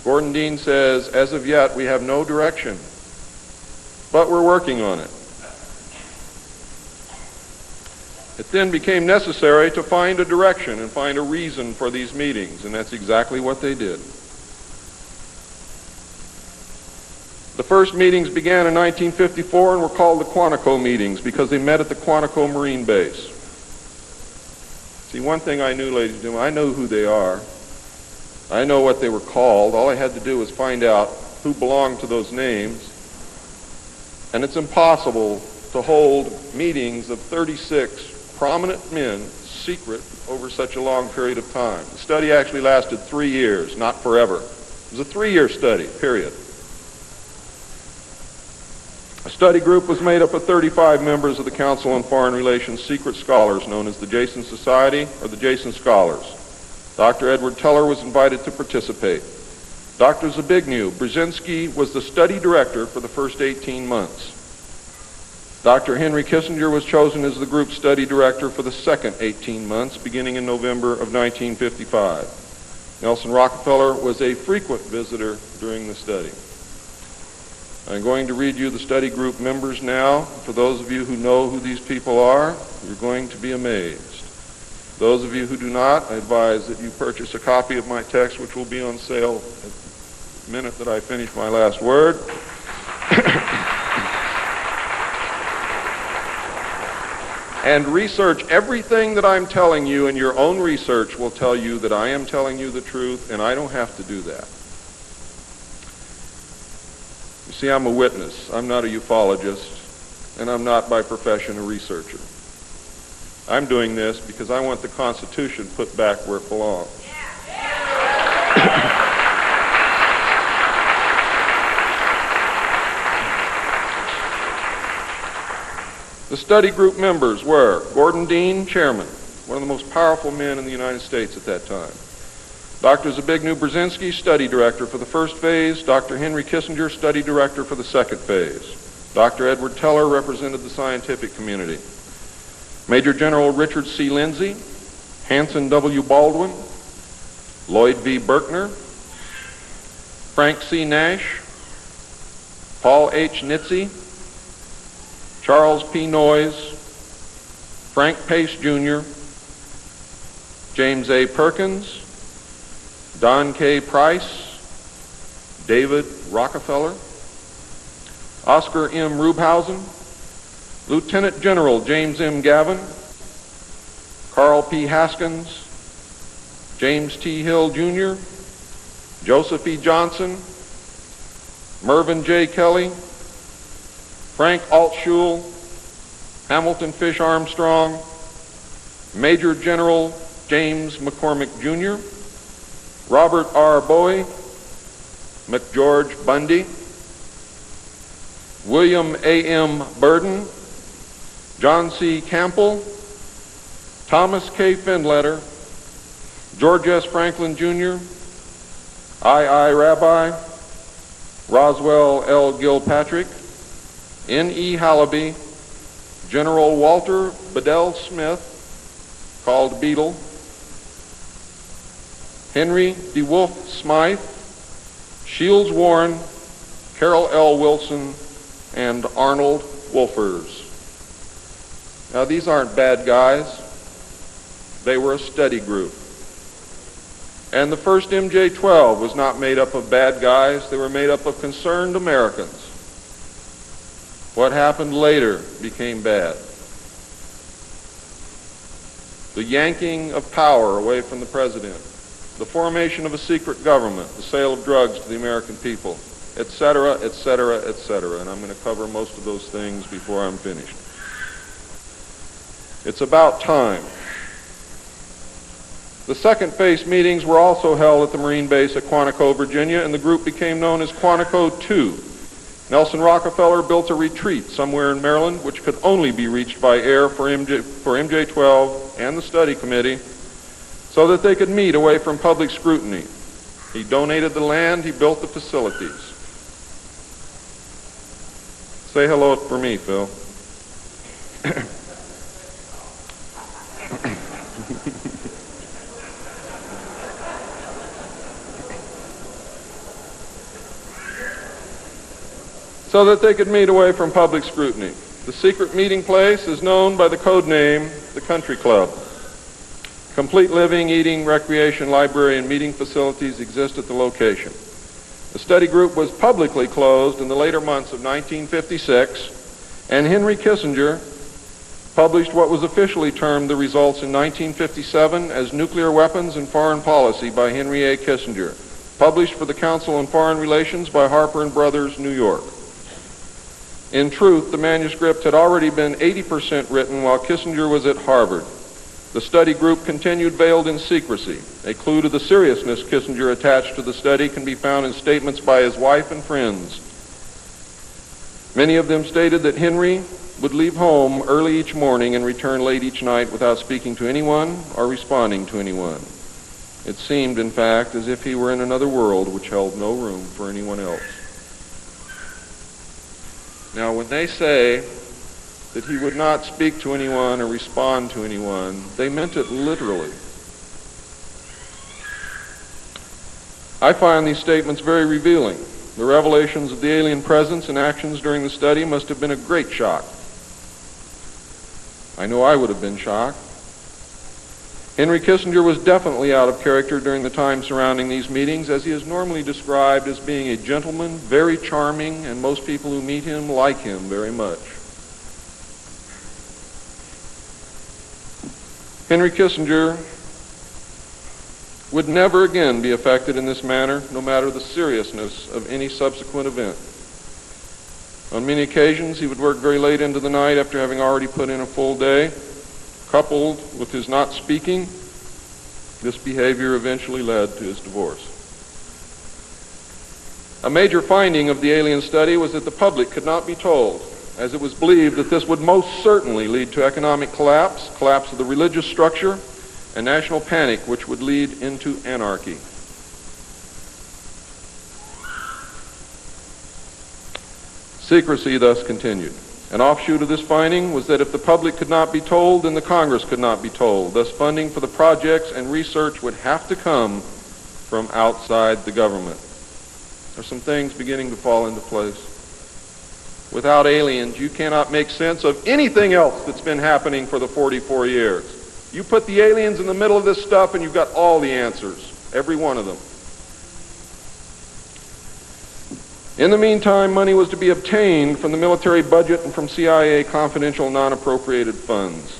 Gordon Dean says, "As of yet, we have no direction, but we're working on it." It then became necessary to find a direction and find a reason for these meetings, and that's exactly what they did. The first meetings began in 1954 and were called the Quantico meetings because they met at the Quantico Marine Base. See, one thing I knew, ladies and gentlemen, I know who they are. I know what they were called. All I had to do was find out who belonged to those names And it's impossible to hold meetings of 36 prominent men secret over such a long period of time. The study actually lasted 3 years, not forever. It was a 3-year study, period. A study group was made up of 35 members of the Council on Foreign Relations secret scholars known as the Jason Society or the Jason Scholars. Dr. Edward Teller was invited to participate. Dr. Zbigniew Brzezinski was the study director for the first 18 months. Dr. Henry Kissinger was chosen as the group study director for the second 18 months, beginning in November of 1955. Nelson Rockefeller was a frequent visitor during the study. I'm going to read you the study group members now. For those of you who know who these people are, you're going to be amazed. Those of you who do not, I advise that you purchase a copy of my text, which will be on sale at the minute that I finish my last word. And research everything that I'm telling you, and your own research will tell you that I am telling you the truth, and I don't have to do that. You see, I'm a witness. I'm not a ufologist, and I'm not by profession a researcher. I'm doing this because I want the Constitution put back where it belongs. The study group members were Gordon Dean, chairman, one of the most powerful men in the United States at that time. Dr. Zbigniew Brzezinski, study director for the first phase. Dr. Henry Kissinger, study director for the second phase. Dr. Edward Teller represented the scientific community. Major General Richard C. Lindsay, Hanson W. Baldwin, Lloyd V. Berkner, Frank C. Nash, Paul H. Nitze, Charles P. Noyes, Frank Pace Jr., James A. Perkins, Don K. Price, David Rockefeller, Oscar M. Rubhausen, Lieutenant General James M. Gavin, Carl P. Haskins, James T. Hill Jr., Joseph E. Johnson, Mervyn J. Kelly, Frank Altschul, Hamilton Fish Armstrong, Major General James McCormick Jr., Robert R. Bowie, McGeorge Bundy, William A. M. Burden, John C. Campbell, Thomas K. Findletter, George S. Franklin Jr., I. Rabbi, Roswell L. Gilpatrick, N. E. Hallaby, General Walter Bedell Smith, called Beetle, Henry DeWolf Smythe, Shields Warren, Carol L. Wilson, and Arnold Wolfers. Now, these aren't bad guys. They were a study group. And the first MJ-12 was not made up of bad guys. They were made up of concerned Americans. What happened later became bad. The yanking of power away from the president, the formation of a secret government, the sale of drugs to the American people, etc., etc., etc. And I'm going to cover most of those things before I'm finished. It's about time. The second phase meetings were also held at the Marine base at Quantico, Virginia, and the group became known as Quantico II. Nelson Rockefeller built a retreat somewhere in Maryland which could only be reached by air for MJ-12 and the study committee so that they could meet away from public scrutiny. He donated the land, he built the facilities. Say hello for me, Phil. So that they could meet away from public scrutiny. The secret meeting place is known by the code name, the Country Club. Complete living, eating, recreation, library, and meeting facilities exist at the location. The study group was publicly closed in the later months of 1956, and Henry Kissinger published what was officially termed the results in 1957 as Nuclear Weapons and Foreign Policy by Henry A. Kissinger, published for the Council on Foreign Relations by Harper & Brothers, New York. In truth, the manuscript had already been 80% written while Kissinger was at Harvard. The study group continued veiled in secrecy. A clue to the seriousness Kissinger attached to the study can be found in statements by his wife and friends. Many of them stated that Henry would leave home early each morning and return late each night without speaking to anyone or responding to anyone. It seemed, in fact, as if he were in another world which held no room for anyone else. Now, when they say that he would not speak to anyone or respond to anyone, they meant it literally. I find these statements very revealing. The revelations of the alien presence and actions during the study must have been a great shock. I know I would have been shocked. Henry Kissinger was definitely out of character during the time surrounding these meetings, as he is normally described as being a gentleman, very charming, and most people who meet him like him very much. Henry Kissinger would never again be affected in this manner, no matter the seriousness of any subsequent event. On many occasions, he would work very late into the night after having already put in a full day. Coupled with his not speaking, this behavior eventually led to his divorce. A major finding of the alien study was that the public could not be told, as it was believed that this would most certainly lead to economic collapse of the religious structure, and national panic, which would lead into anarchy. Secrecy thus continued. An offshoot of this finding was that if the public could not be told, then the Congress could not be told. Thus, funding for the projects and research would have to come from outside the government. There are some things beginning to fall into place. Without aliens, you cannot make sense of anything else that's been happening for the 44 years. You put the aliens in the middle of this stuff and you've got all the answers, every one of them. In the meantime, money was to be obtained from the military budget and from CIA confidential non-appropriated funds.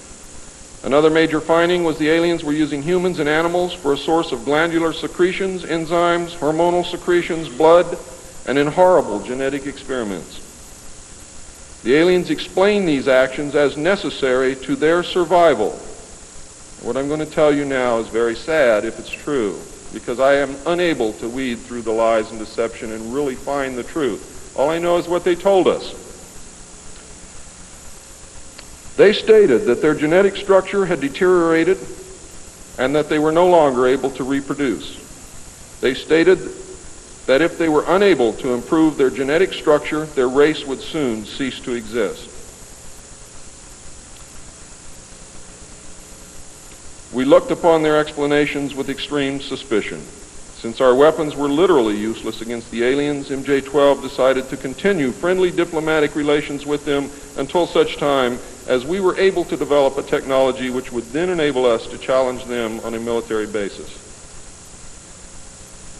Another major finding was the aliens were using humans and animals for a source of glandular secretions, enzymes, hormonal secretions, blood, and in horrible genetic experiments. The aliens explained these actions as necessary to their survival. What I'm going to tell you now is very sad if it's true, because I am unable to weed through the lies and deception and really find the truth. All I know is what they told us. They stated that their genetic structure had deteriorated and that they were no longer able to reproduce. They stated that if they were unable to improve their genetic structure, their race would soon cease to exist. We looked upon their explanations with extreme suspicion. Since our weapons were literally useless against the aliens, MJ-12 decided to continue friendly diplomatic relations with them until such time as we were able to develop a technology which would then enable us to challenge them on a military basis.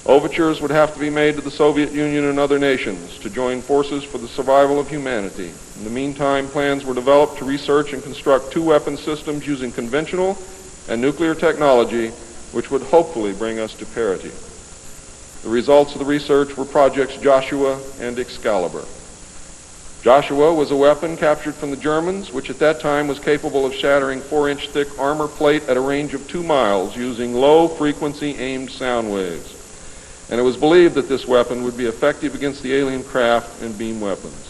Overtures would have to be made to the Soviet Union and other nations to join forces for the survival of humanity. In the meantime, plans were developed to research and construct two weapon systems using conventional and nuclear technology, which would hopefully bring us to parity. The results of the research were projects Joshua and Excalibur. Joshua was a weapon captured from the Germans, which at that time was capable of shattering 4-inch thick armor plate at a range of 2 miles using low-frequency aimed sound waves. And it was believed that this weapon would be effective against the alien craft and beam weapons.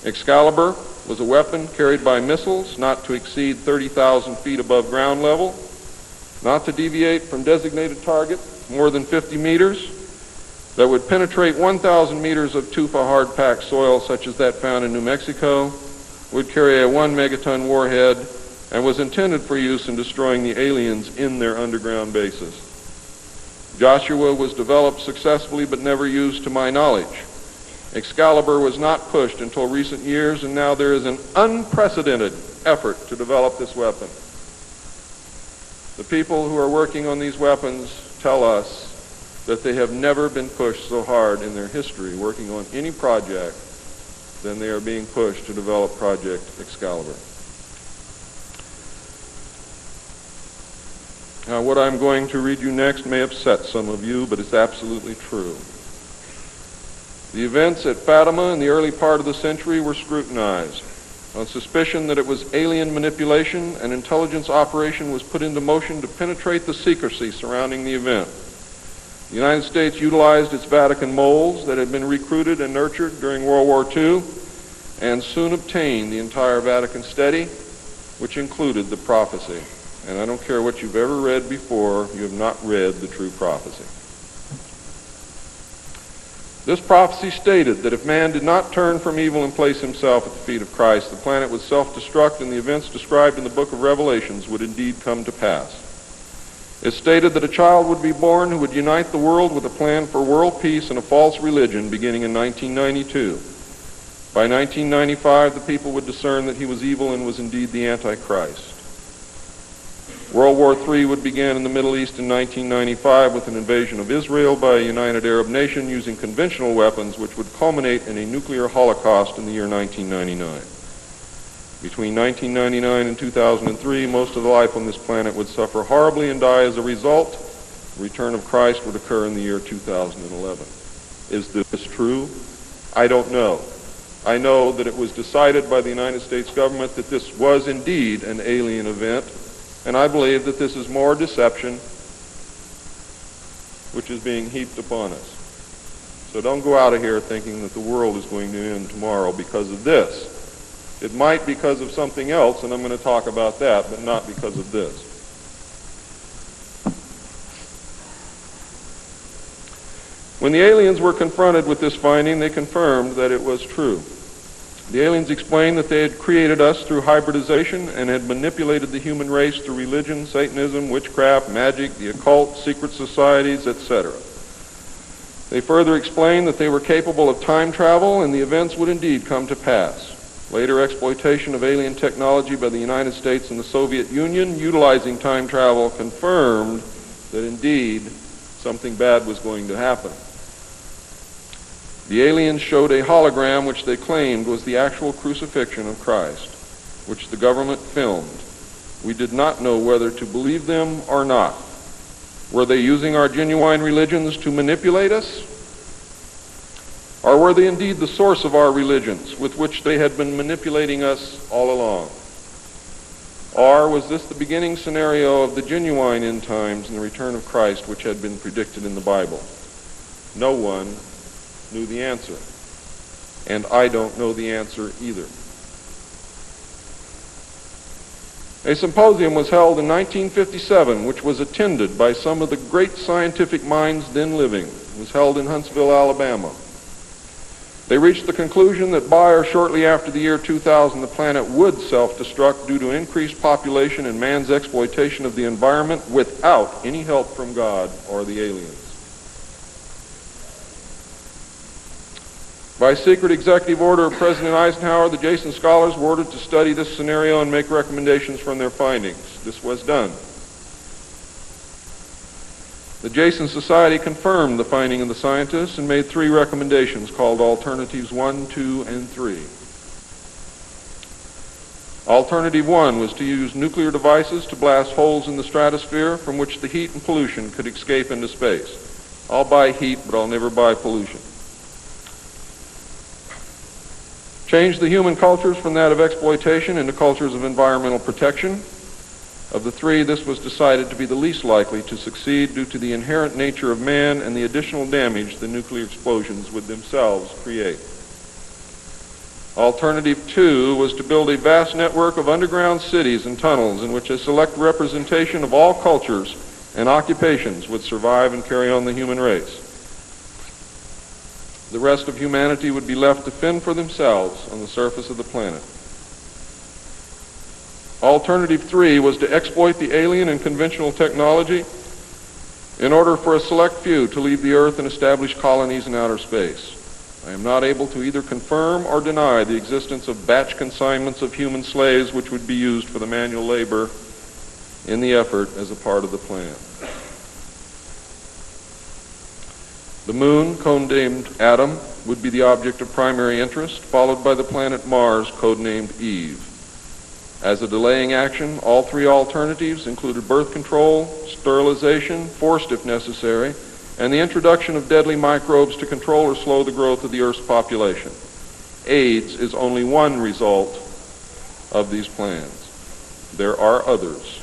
Excalibur was a weapon carried by missiles not to exceed 30,000 feet above ground level, not to deviate from designated targets more than 50 meters, that would penetrate 1,000 meters of tufa hard-packed soil such as that found in New Mexico, would carry a 1 megaton warhead, and was intended for use in destroying the aliens in their underground bases. Joshua was developed successfully but never used to my knowledge. Excalibur was not pushed until recent years, and now there is an unprecedented effort to develop this weapon. The people who are working on these weapons tell us that they have never been pushed so hard in their history working on any project than they are being pushed to develop Project Excalibur. Now, what I'm going to read you next may upset some of you, but it's absolutely true. The events at Fatima in the early part of the century were scrutinized. On suspicion that it was alien manipulation, an intelligence operation was put into motion to penetrate the secrecy surrounding the event. The United States utilized its Vatican moles that had been recruited and nurtured during World War II and soon obtained the entire Vatican study, which included the prophecy. And I don't care what you've ever read before, you have not read the true prophecy. This prophecy stated that if man did not turn from evil and place himself at the feet of Christ, the planet would self-destruct and the events described in the book of Revelations would indeed come to pass. It stated that a child would be born who would unite the world with a plan for world peace and a false religion beginning in 1992. By 1995, the people would discern that he was evil and was indeed the Antichrist. World War III would begin in the Middle East in 1995 with an invasion of Israel by a united Arab nation using conventional weapons, which would culminate in a nuclear holocaust in the year 1999. Between 1999 and 2003, most of the life on this planet would suffer horribly and die as a result. The return of Christ would occur in the year 2011. Is this true? I don't know. I know that it was decided by the United States government that this was indeed an alien event, and I believe that this is more deception which is being heaped upon us. So don't go out of here thinking that the world is going to end tomorrow because of this. It might because of something else, and I'm going to talk about that, but not because of this. When the aliens were confronted with this finding, they confirmed that it was true. The aliens explained that they had created us through hybridization and had manipulated the human race through religion, Satanism, witchcraft, magic, the occult, secret societies, etc. They further explained that they were capable of time travel and the events would indeed come to pass. Later exploitation of alien technology by the United States and the Soviet Union utilizing time travel confirmed that indeed something bad was going to happen. The aliens showed a hologram which they claimed was the actual crucifixion of Christ, which the government filmed. We did not know whether to believe them or not. Were they using our genuine religions to manipulate us? Or were they indeed the source of our religions with which they had been manipulating us all along? Or was this the beginning scenario of the genuine end times and the return of Christ which had been predicted in the Bible? No one knew the answer, and I don't know the answer either. A symposium was held in 1957, which was attended by some of the great scientific minds then living. It was held in Huntsville, Alabama. They reached the conclusion that by or shortly after the year 2000, the planet would self-destruct due to increased population and man's exploitation of the environment without any help from God or the aliens. By secret executive order of President Eisenhower, the Jason Scholars were ordered to study this scenario and make recommendations from their findings. This was done. The Jason Society confirmed the finding of the scientists and made 3 recommendations called Alternatives 1, 2, and 3. Alternative 1 was to use nuclear devices to blast holes in the stratosphere from which the heat and pollution could escape into space. I'll buy heat, but I'll never buy pollution. Change the human cultures from that of exploitation into cultures of environmental protection. Of the 3, this was decided to be the least likely to succeed due to the inherent nature of man and the additional damage the nuclear explosions would themselves create. Alternative 2 was to build a vast network of underground cities and tunnels in which a select representation of all cultures and occupations would survive and carry on the human race. The rest of humanity would be left to fend for themselves on the surface of the planet. Alternative 3 was to exploit the alien and conventional technology in order for a select few to leave the earth and establish colonies in outer space. I am not able to either confirm or deny the existence of batch consignments of human slaves which would be used for the manual labor in the effort as a part of the plan. The moon, codenamed Adam, would be the object of primary interest, followed by the planet Mars, codenamed Eve. As a delaying action, all 3 alternatives included birth control, sterilization, forced if necessary, and the introduction of deadly microbes to control or slow the growth of the Earth's population. AIDS is only one result of these plans. There are others.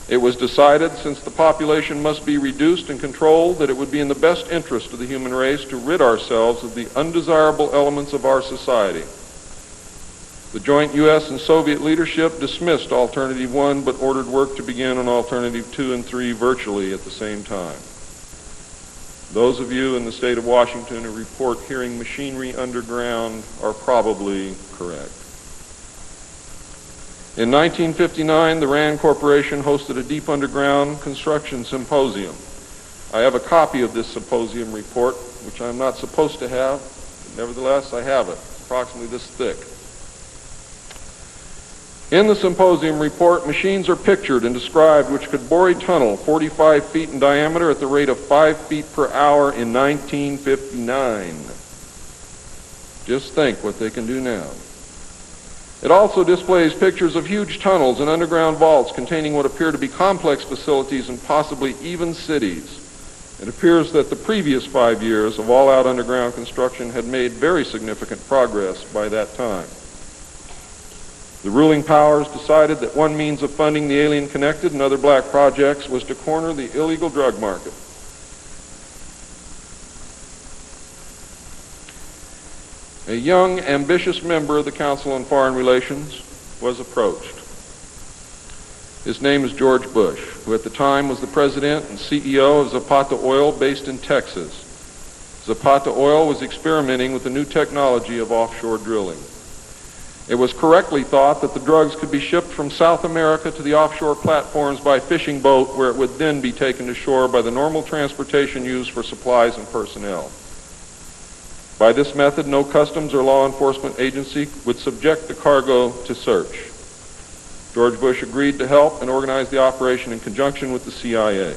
It was decided, since the population must be reduced and controlled, that it would be in the best interest of the human race to rid ourselves of the undesirable elements of our society. The joint U.S. and Soviet leadership dismissed Alternative 1, but ordered work to begin on Alternative 2 and 3 virtually at the same time. Those of you in the state of Washington who report hearing machinery underground are probably correct. In 1959, the RAND Corporation hosted a deep underground construction symposium. I have a copy of this symposium report, which I'm not supposed to have, but nevertheless I have it. It's approximately this thick. In the symposium report, machines are pictured and described which could bore a tunnel 45 feet in diameter at the rate of 5 feet per hour in 1959. Just think what they can do now. It also displays pictures of huge tunnels and underground vaults containing what appear to be complex facilities and possibly even cities. It appears that the previous 5 years of all-out underground construction had made very significant progress by that time. The ruling powers decided that one means of funding the alien-connected and other black projects was to corner the illegal drug market. A young, ambitious member of the Council on Foreign Relations was approached. His name is George Bush, who at the time was the president and CEO of Zapata Oil based in Texas. Zapata Oil was experimenting with the new technology of offshore drilling. It was correctly thought that the drugs could be shipped from South America to the offshore platforms by fishing boat, where it would then be taken to shore by the normal transportation used for supplies and personnel. By this method, no customs or law enforcement agency would subject the cargo to search. George Bush agreed to help and organize the operation in conjunction with the CIA.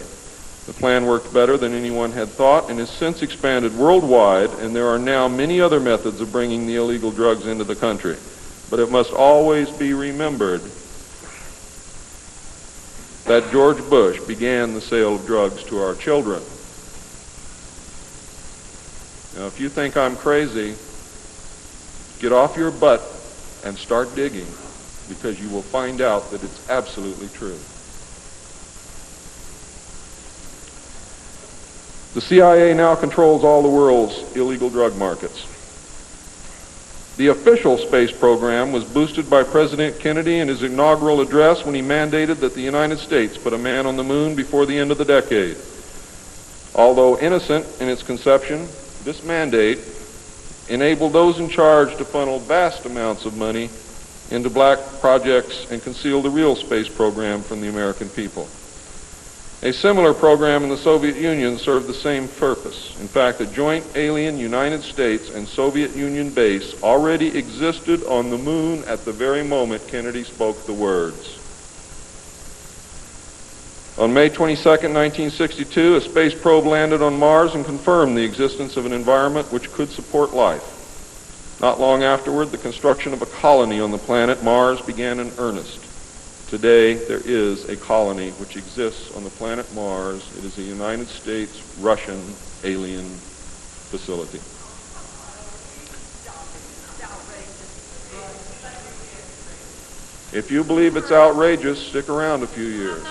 The plan worked better than anyone had thought and has since expanded worldwide, and there are now many other methods of bringing the illegal drugs into the country. But it must always be remembered that George Bush began the sale of drugs to our children. Now, if you think I'm crazy, get off your butt and start digging, because you will find out that it's absolutely true. The CIA now controls all the world's illegal drug markets. The official space program was boosted by President Kennedy in his inaugural address when he mandated that the United States put a man on the moon before the end of the decade. Although innocent in its conception, this mandate enabled those in charge to funnel vast amounts of money into black projects and conceal the real space program from the American people. A similar program in the Soviet Union served the same purpose. In fact, a joint alien United States and Soviet Union base already existed on the moon at the very moment Kennedy spoke the words. On May 22, 1962, a space probe landed on Mars and confirmed the existence of an environment which could support life. Not long afterward, the construction of a colony on the planet Mars began in earnest. Today, there is a colony which exists on the planet Mars. It is a United States-Russian alien facility. If you believe it's outrageous, stick around a few years.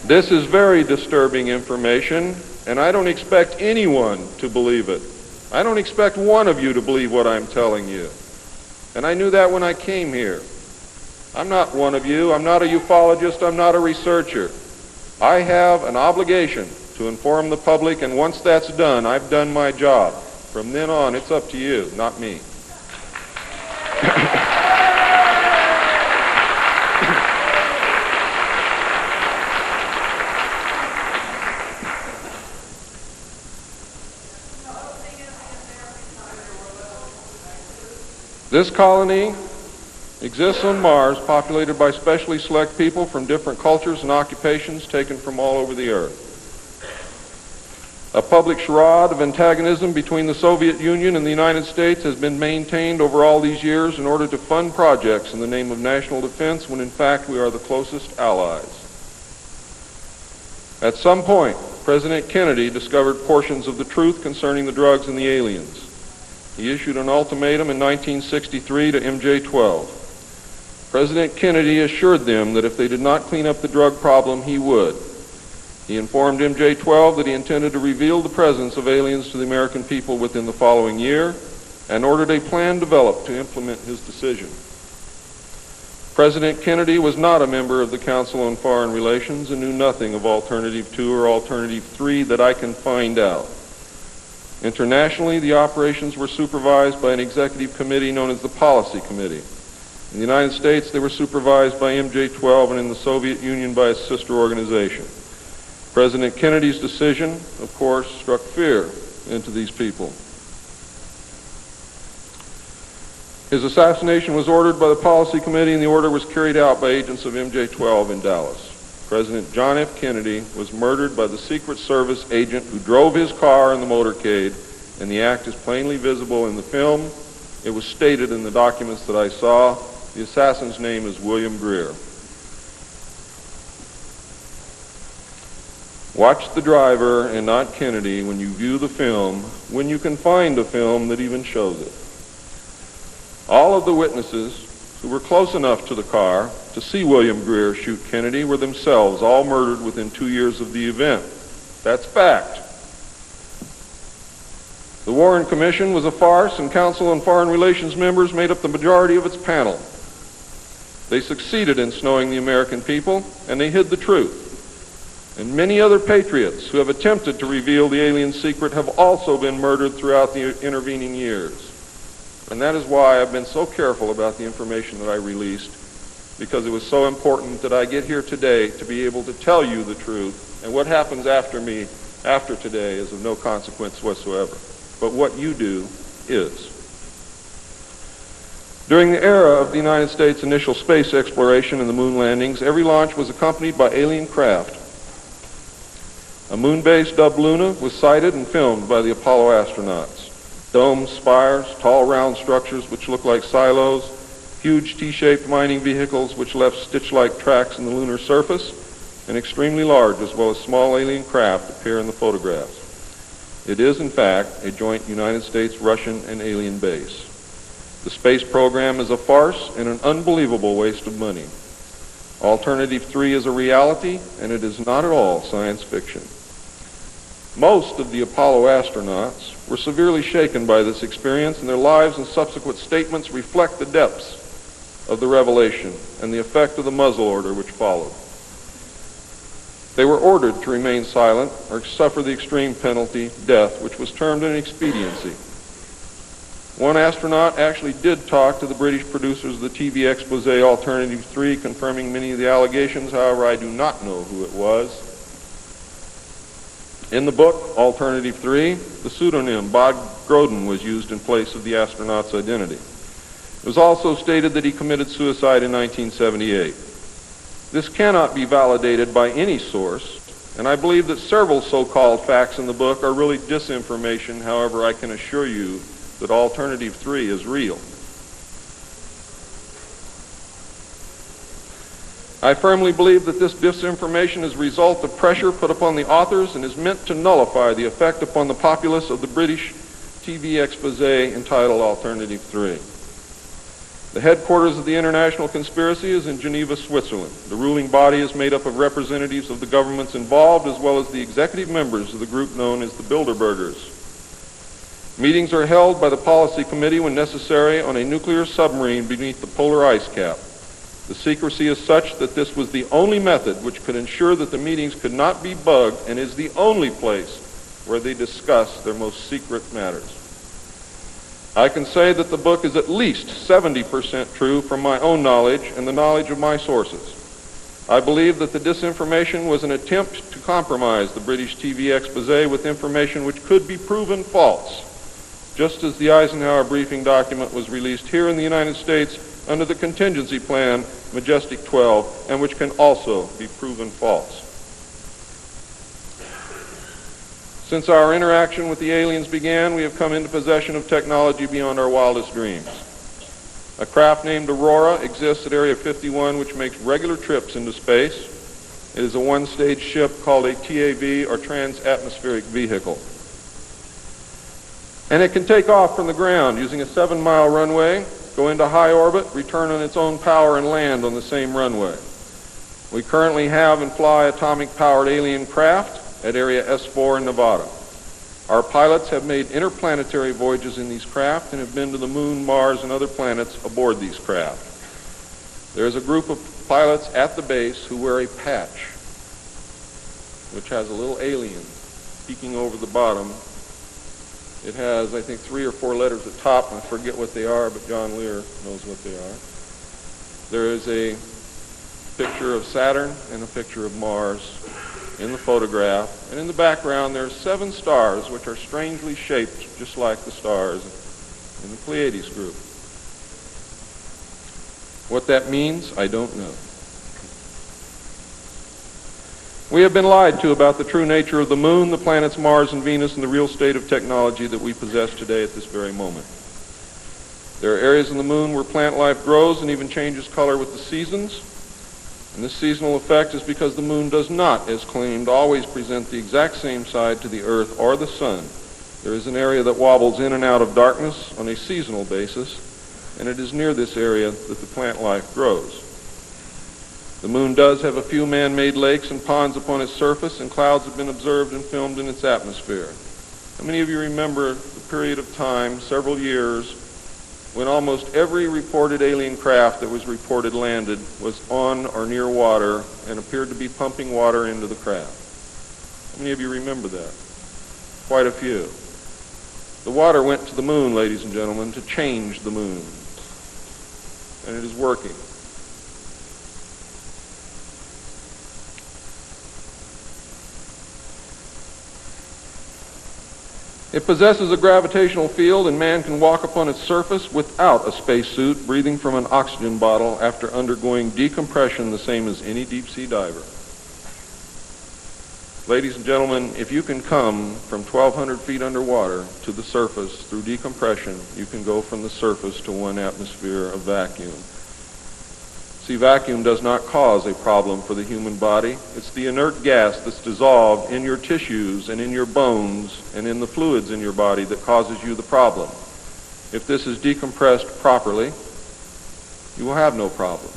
This is very disturbing information, and I don't expect anyone to believe it. I don't expect one of you to believe what I'm telling you. And I knew that when I came here. I'm not one of you. I'm not a ufologist. I'm not a researcher. I have an obligation to inform the public, and once that's done, I've done my job. From then on, it's up to you, not me. This colony exists on Mars, populated by specially select people from different cultures and occupations taken from all over the earth. A public charade of antagonism between the Soviet Union and the United States has been maintained over all these years in order to fund projects in the name of national defense when in fact we are the closest allies. At some point, President Kennedy discovered portions of the truth concerning the drugs and the aliens. He issued an ultimatum in 1963 to MJ-12. President Kennedy assured them that if they did not clean up the drug problem, he would. He informed MJ-12 that he intended to reveal the presence of aliens to the American people within the following year and ordered a plan developed to implement his decision. President Kennedy was not a member of the Council on Foreign Relations and knew nothing of Alternative 2 or Alternative 3 that I can find out. Internationally, the operations were supervised by an executive committee known as the Policy Committee. In the United States, they were supervised by MJ-12 and in the Soviet Union by its sister organization. President Kennedy's decision, of course, struck fear into these people. His assassination was ordered by the Policy Committee, and the order was carried out by agents of MJ-12 in Dallas. President John F. Kennedy was murdered by the Secret Service agent who drove his car in the motorcade, and the act is plainly visible in the film. It was stated in the documents that I saw. The assassin's name is William Greer. Watch the driver and not Kennedy when you view the film, when you can find a film that even shows it. All of the witnesses who were close enough to the car to see William Greer shoot Kennedy were themselves all murdered within 2 years of the event. That's fact. The Warren Commission was a farce, and Council on Foreign Relations members made up the majority of its panel. They succeeded in snowing the American people, and they hid the truth. And many other patriots who have attempted to reveal the alien secret have also been murdered throughout the intervening years. And that is why I've been so careful about the information that I released, because it was so important that I get here today to be able to tell you the truth, and what happens after me, after today, is of no consequence whatsoever. But what you do is. During the era of the United States' initial space exploration and the moon landings, every launch was accompanied by alien craft. A moon base dubbed Luna was sighted and filmed by the Apollo astronauts. Domes, spires, tall round structures which look like silos, huge T-shaped mining vehicles which left stitch-like tracks in the lunar surface, and extremely large as well as small alien craft appear in the photographs. It is, in fact, a joint United States, Russian, and alien base. The space program is a farce and an unbelievable waste of money. Alternative 3 is a reality, and it is not at all science fiction. Most of the Apollo astronauts were severely shaken by this experience, and their lives and subsequent statements reflect the depths of the revelation and the effect of the muzzle order which followed. They were ordered to remain silent or suffer the extreme penalty, death, which was termed an expediency. One astronaut actually did talk to the British producers of the TV expose Alternative 3, confirming many of the allegations. However, I do not know who it was. In the book, Alternative 3, the pseudonym Bob Groden was used in place of the astronaut's identity. It was also stated that he committed suicide in 1978. This cannot be validated by any source, and I believe that several so-called facts in the book are really disinformation. However, I can assure you that Alternative 3 is real. I firmly believe that this disinformation is a result of pressure put upon the authors and is meant to nullify the effect upon the populace of the British TV expose entitled Alternative 3. The headquarters of the international conspiracy is in Geneva, Switzerland. The ruling body is made up of representatives of the governments involved as well as the executive members of the group known as the Bilderbergers. Meetings are held by the Policy Committee when necessary on a nuclear submarine beneath the polar ice cap. The secrecy is such that this was the only method which could ensure that the meetings could not be bugged and is the only place where they discuss their most secret matters. I can say that the book is at least 70% true from my own knowledge and the knowledge of my sources. I believe that the disinformation was an attempt to compromise the British TV expose with information which could be proven false, just as the Eisenhower briefing document was released here in the United States under the contingency plan Majestic 12, and which can also be proven false. Since our interaction with the aliens began, we have come into possession of technology beyond our wildest dreams. A craft named Aurora exists at Area 51, which makes regular trips into space. It is a one-stage ship called a TAV, or Trans-Atmospheric Vehicle. And it can take off from the ground using a 7-mile runway, go into high orbit, return on its own power, and land on the same runway. We currently have and fly atomic-powered alien craft at Area S4 in Nevada. Our pilots have made interplanetary voyages in these craft and have been to the Moon, Mars, and other planets aboard these craft. There is a group of pilots at the base who wear a patch, which has a little alien peeking over the bottom. It has, I think, 3 or 4 letters at the top, and I forget what they are, but John Lear knows what they are. There is a picture of Saturn and a picture of Mars in the photograph, and in the background there are 7 stars which are strangely shaped just like the stars in the Pleiades group. What that means, I don't know. We have been lied to about the true nature of the moon, the planets Mars and Venus, and the real state of technology that we possess today at this very moment. There are areas in the moon where plant life grows and even changes color with the seasons. And this seasonal effect is because the moon does not, as claimed, always present the exact same side to the Earth or the sun. There is an area that wobbles in and out of darkness on a seasonal basis, and it is near this area that the plant life grows. The moon does have a few man-made lakes and ponds upon its surface, and clouds have been observed and filmed in its atmosphere. How many of you remember the period of time, several years, when almost every reported alien craft that was reported landed was on or near water and appeared to be pumping water into the craft? How many of you remember that? Quite a few. The water went to the moon, ladies and gentlemen, to change the moon. And it is working. It possesses a gravitational field, and man can walk upon its surface without a spacesuit, breathing from an oxygen bottle after undergoing decompression the same as any deep-sea diver. Ladies and gentlemen, if you can come from 1,200 feet underwater to the surface through decompression, you can go from the surface to 1 atmosphere of vacuum. See, vacuum does not cause a problem for the human body. It's the inert gas that's dissolved in your tissues and in your bones and in the fluids in your body that causes you the problem. If this is decompressed properly, you will have no problem.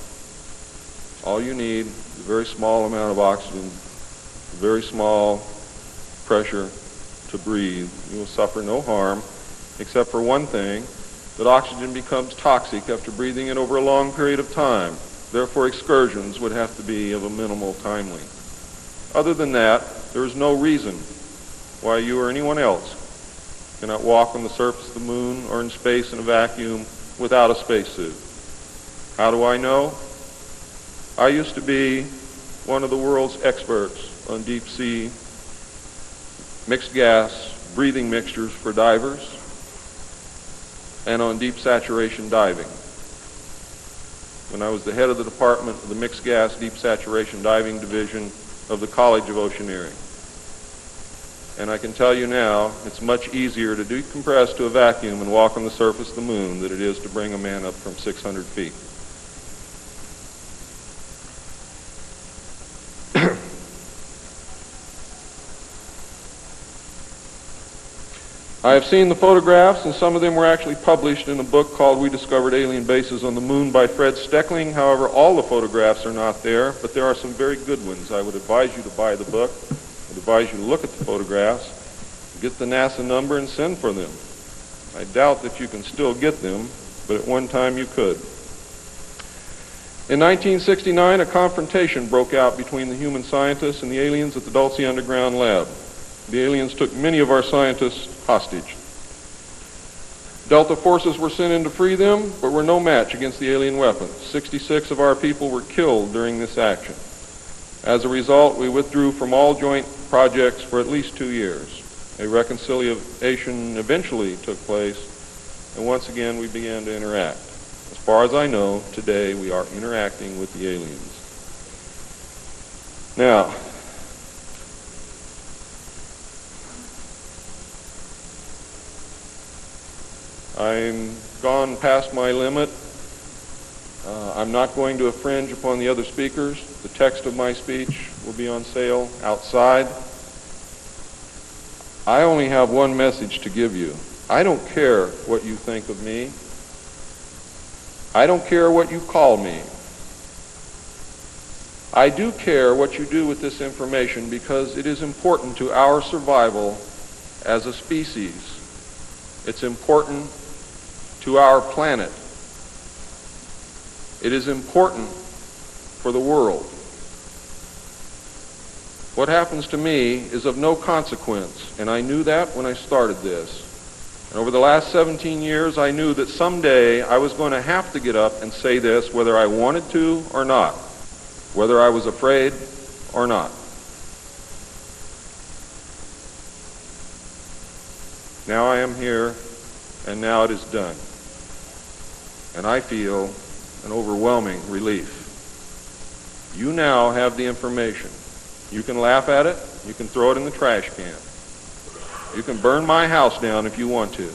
All you need is a very small amount of oxygen, a very small pressure to breathe. You will suffer no harm, except for one thing, that oxygen becomes toxic after breathing it over a long period of time. Therefore, excursions would have to be of a minimal time length. Other than that, there is no reason why you or anyone else cannot walk on the surface of the moon or in space in a vacuum without a spacesuit. How do I know? I used to be one of the world's experts on deep sea mixed gas breathing mixtures for divers and on deep saturation diving. When I was the head of the department of the Mixed Gas Deep Saturation Diving Division of the College of Oceaneering. And I can tell you now, it's much easier to decompress to a vacuum and walk on the surface of the moon than it is to bring a man up from 600 feet. I have seen the photographs, and some of them were actually published in a book called We Discovered Alien Bases on the Moon by Fred Steckling. However, all the photographs are not there, but there are some very good ones. I would advise you to buy the book. I would advise you to look at the photographs, get the NASA number, and send for them. I doubt that you can still get them, but at one time you could. In 1969, a confrontation broke out between the human scientists and the aliens at the Dulce Underground Lab. The aliens took many of our scientists hostage. Delta forces were sent in to free them, but were no match against the alien weapons. 66 of our people were killed during this action. As a result, we withdrew from all joint projects for at least 2 years. A reconciliation eventually took place, and once again we began to interact. As far as I know, today we are interacting with the aliens. Now, I'm gone past my limit. I'm not going to infringe upon the other speakers. The text of my speech will be on sale outside. I only have one message to give you. I don't care what you think of me. I don't care what you call me. I do care what you do with this information because it is important to our survival as a species. It's important to our planet. It is important for the world. What happens to me is of no consequence, and I knew that when I started this. And over the last 17 years, I knew that someday I was going to have to get up and say this whether I wanted to or not, whether I was afraid or not. Now I am here, and now it is done. And I feel an overwhelming relief. You now have the information. You can laugh at it. You can throw it in the trash can. You can burn my house down if you want to.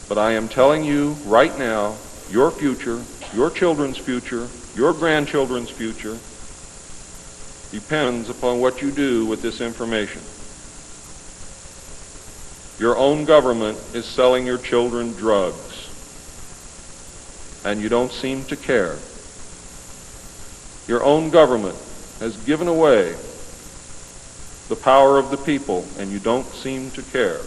But I am telling you right now, your future, your children's future, your grandchildren's future depends upon what you do with this information. Your own government is selling your children drugs, and you don't seem to care. Your own government has given away the power of the people, and you don't seem to care.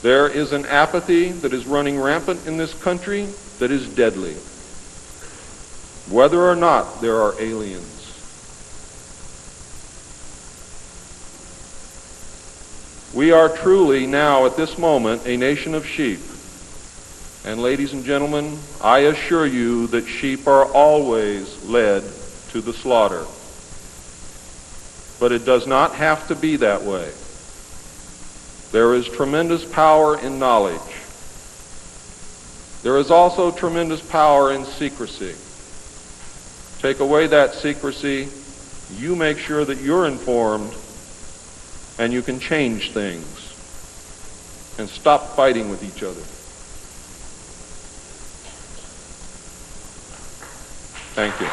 There is an apathy that is running rampant in this country that is deadly, whether or not there are aliens. We are truly now at this moment a nation of sheep. And ladies and gentlemen, I assure you that sheep are always led to the slaughter. But it does not have to be that way. There is tremendous power in knowledge. There is also tremendous power in secrecy. Take away that secrecy, you make sure that you're informed, and you can change things and stop fighting with each other. Thank you.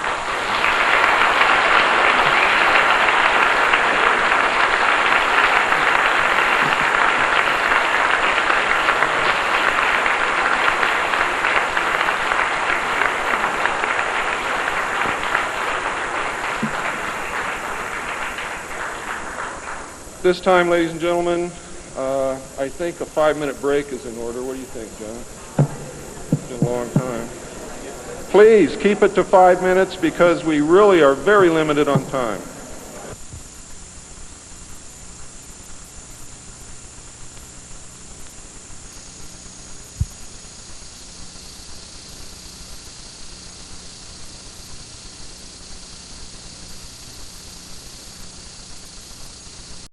This time, ladies and gentlemen, I think a 5-minute break is in order. What do you think, John? It's been a long time. Please keep it to 5 minutes because we really are very limited on time.